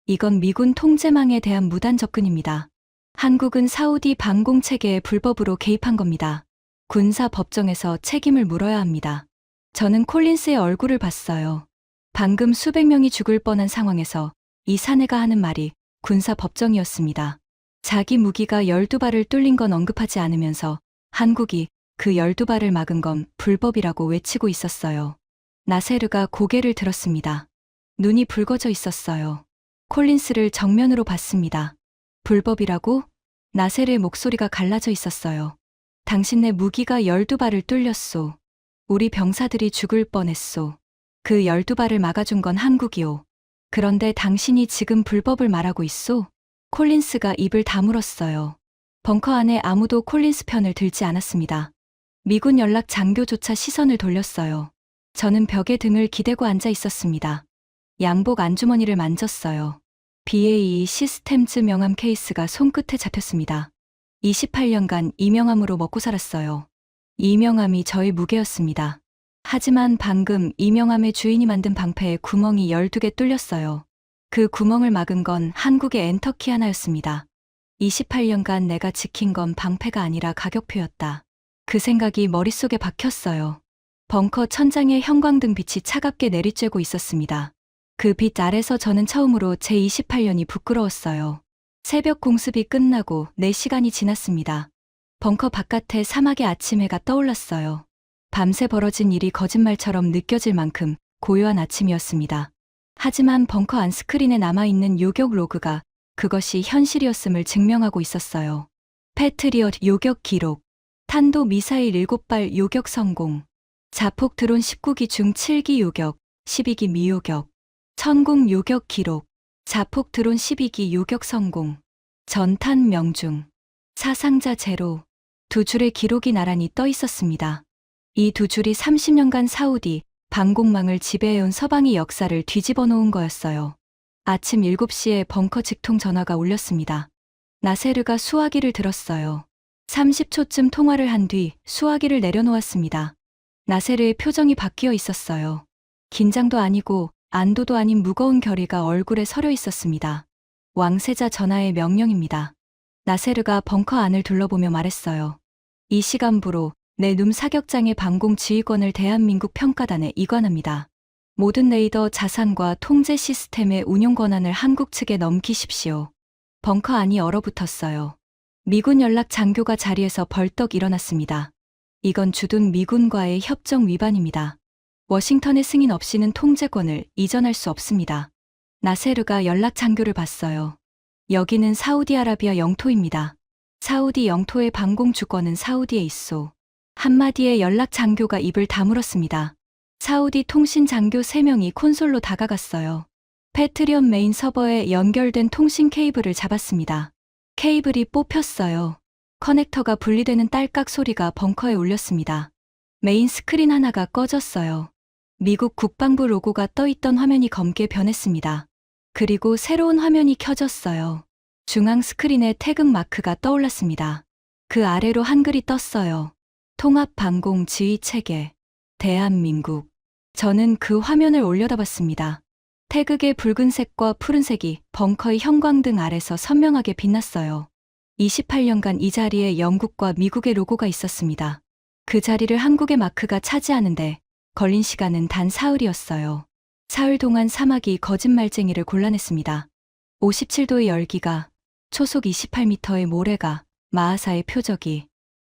[SPEAKER 1] 이건 미군 통제망에 대한 무단 접근입니다. 한국은 사우디 방공 체계에 불법으로 개입한 겁니다. 군사 법정에서 책임을 물어야 합니다. 저는 콜린스의 얼굴을 봤어요. 방금 수백 명이 죽을 뻔한 상황에서 이 사내가 하는 말이 군사 법정이었습니다. 자기 무기가 12발을 뚫린 건 언급하지 않으면서 한국이 그 12발을 막은 건 불법이라고 외치고 있었어요. 나세르가 고개를 들었습니다. 눈이 붉어져 있었어요. 콜린스를 정면으로 봤습니다. 불법이라고? 나세르의 목소리가 갈라져 있었어요. 당신네 무기가 12발을 뚫렸소. 우리 병사들이 죽을 뻔했소. 그 12발을 막아준 건 한국이오. 그런데 당신이 지금 불법을 말하고 있소? 콜린스가 입을 다물었어요. 벙커 안에 아무도 콜린스 편을 들지 않았습니다. 미군 연락 장교조차 시선을 돌렸어요. 저는 벽에 등을 기대고 앉아 있었습니다. 양복 안주머니를 만졌어요. BAE 시스템즈 명함 케이스가 손끝에 잡혔습니다. 28년간 이 명함으로 먹고 살았어요. 이 명함이 저의 무게였습니다. 하지만 방금 이 명함의 주인이 만든 방패에 구멍이 12개 뚫렸어요. 그 구멍을 막은 건 한국의 엔터키 하나였습니다. 28년간 내가 지킨 건 방패가 아니라 가격표였다. 그 생각이 머릿속에 박혔어요. 벙커 천장에 형광등 빛이 차갑게 내리쬐고 있었습니다. 그 빛 아래서 저는 처음으로 제 28년이 부끄러웠어요. 새벽 공습이 끝나고 4시간이 지났습니다. 벙커 바깥에 사막의 아침 해가 떠올랐어요. 밤새 벌어진 일이 거짓말처럼 느껴질 만큼 고요한 아침이었습니다. 하지만 벙커 안 스크린에 남아있는 요격 로그가 그것이 현실이었음을 증명하고 있었어요. 패트리엇 요격 기록, 탄도 미사일 7발 요격 성공, 자폭 드론 19기 중 7기 요격, 12기 미요격, 천공 요격 기록, 자폭 드론 12기 요격 성공, 전탄 명중, 사상자 제로, 2줄의 기록이 나란히 떠 있었습니다. 이 2줄이 30년간 사우디, 방공망을 지배해온 서방의 역사를 뒤집어 놓은 거였어요. 아침 7시에 벙커 직통 전화가 울렸습니다. 나세르가 수화기를 들었어요. 30초쯤 통화를 한 뒤 수화기를 내려놓았습니다. 나세르의 표정이 바뀌어 있었어요. 긴장도 아니고 안도도 아닌 무거운 결의가 얼굴에 서려 있었습니다. 왕세자 전하의 명령입니다. 나세르가 벙커 안을 둘러보며 말했어요. 이 시간부로 내 눔 사격장의 방공 지휘권을 대한민국 평가단에 이관합니다. 모든 레이더 자산과 통제 시스템의 운용 권한을 한국 측에 넘기십시오. 벙커 안이 얼어붙었어요. 미군 연락 장교가 자리에서 벌떡 일어났습니다. 이건 주둔 미군과의 협정 위반입니다. 워싱턴의 승인 없이는 통제권을 이전할 수 없습니다. 나세르가 연락 장교를 봤어요. 여기는 사우디아라비아 영토입니다. 사우디 영토의 방공 주권은 사우디에 있소. 한마디에 연락 장교가 입을 다물었습니다. 사우디 통신 장교 3명이 콘솔로 다가갔어요. 패트리엇 메인 서버에 연결된 통신 케이블을 잡았습니다. 케이블이 뽑혔어요. 커넥터가 분리되는 딸깍 소리가 벙커에 울렸습니다. 메인 스크린 하나가 꺼졌어요. 미국 국방부 로고가 떠있던 화면이 검게 변했습니다. 그리고 새로운 화면이 켜졌어요. 중앙 스크린에 태극 마크가 떠올랐습니다. 그 아래로 한글이 떴어요. 통합 방공 지휘 체계, 대한민국. 저는 그 화면을 올려다봤습니다. 태극의 붉은색과 푸른색이 벙커의 형광등 아래서 선명하게 빛났어요. 28년간 이 자리에 영국과 미국의 로고가 있었습니다. 그 자리를 한국의 마크가 차지하는데 걸린 시간은 단 사흘이었어요. 사흘 동안 사막이 거짓말쟁이를 골라냈습니다. 57도의 열기가, 초속 28m의 모래가, 마하사의 표적이,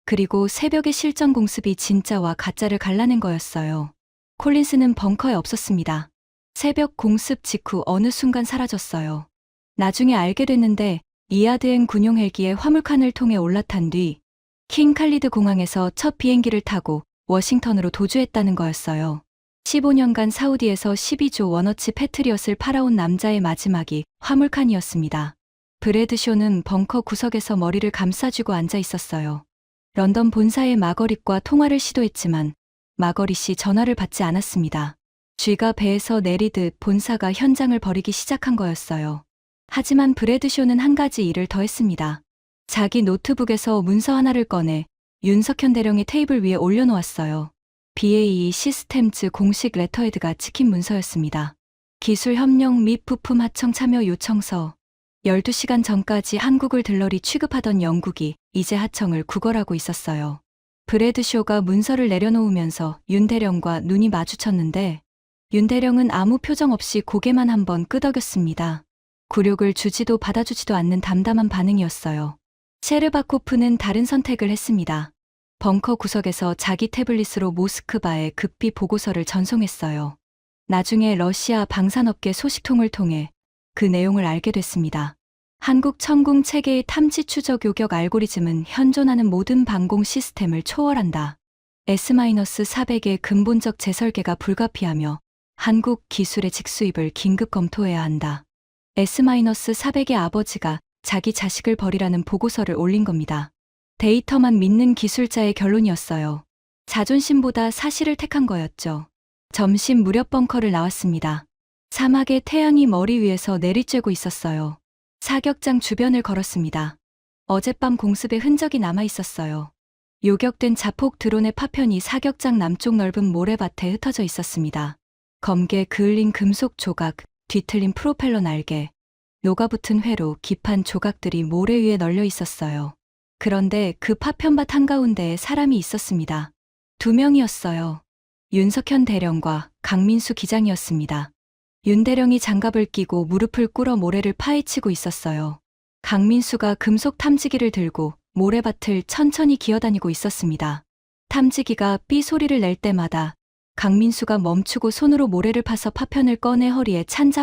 [SPEAKER 1] 그리고 새벽의 실전 공습이 진짜와 가짜를 갈라낸 거였어요. 콜린스는 벙커에 없었습니다. 새벽 공습 직후 어느 순간 사라졌어요. 나중에 알게 됐는데 이아드행 군용 헬기의 화물칸을 통해 올라탄 뒤 킹 칼리드 공항에서 첫 비행기를 타고 워싱턴으로 도주했다는 거였어요. 15년간 사우디에서 12조 원어치 패트리엇을 팔아온 남자의 마지막이 화물칸이었습니다. 브래드쇼는 벙커 구석에서 머리를 감싸쥐고 앉아 있었어요. 런던 본사의 마거릿과 통화를 시도했지만 마거릿이 전화를 받지 않았습니다. 쥐가 배에서 내리듯 본사가 현장을 버리기 시작한 거였어요. 하지만 브래드쇼는 한 가지 일을 더 했습니다. 자기 노트북에서 문서 하나를 꺼내 윤석현 대령의 테이블 위에 올려놓았어요. BAE 시스템즈 공식 레터헤드가 찍힌 문서였습니다. 기술 협력 및 부품 하청 참여 요청서. 12시간 전까지 한국을 들러리 취급하던 영국이 이제 하청을 구걸하고 있었어요. 브래드쇼가 문서를 내려놓으면서 윤 대령과 눈이 마주쳤는데 윤 대령은 아무 표정 없이 고개만 한번 끄덕였습니다. 굴욕을 주지도 받아주지도 않는 담담한 반응이었어요. 셰르바코프는 다른 선택을 했습니다. 벙커 구석에서 자기 태블릿으로 모스크바에 급비 보고서를 전송했어요. 나중에 러시아 방산업계 소식통을 통해 그 내용을 알게 됐습니다. 한국 천궁 체계의 탐지 추적 요격 알고리즘은 현존하는 모든 방공 시스템을 초월한다. S-400의 근본적 재설계가 불가피하며 한국 기술의 직수입을 긴급 검토해야 한다. S-400의 아버지가 자기 자식을 버리라는 보고서를 올린 겁니다. 데이터만 믿는 기술자의 결론이었어요. 자존심보다 사실을 택한 거였죠. 점심 무렵 벙커를 나왔습니다. 사막의 태양이 머리 위에서 내리쬐고 있었어요. 사격장 주변을 걸었습니다. 어젯밤 공습의 흔적이 남아 있었어요. 요격된 자폭 드론의 파편이 사격장 남쪽 넓은 모래밭에 흩어져 있었습니다. 검게 그을린 금속 조각, 뒤틀린 프로펠러 날개, 녹아붙은 회로 깊은 조각들이 모래 위에 널려 있었어요. 그런데 그 파편밭 한가운데에 사람이 있었습니다. 2명이었어요. 윤석현 대령과 강민수 기장이었습니다. 윤 대령이 장갑을 끼고 무릎을 꿇어 모래를 파헤치고 있었어요. 강민수가 금속 탐지기를 들고 모래밭을 천천히 기어다니고 있었습니다. 탐지기가 삐 소리를 낼 때마다 강민수가 멈추고 손으로 모래를 파서 파편을 꺼내 허리에 찬자루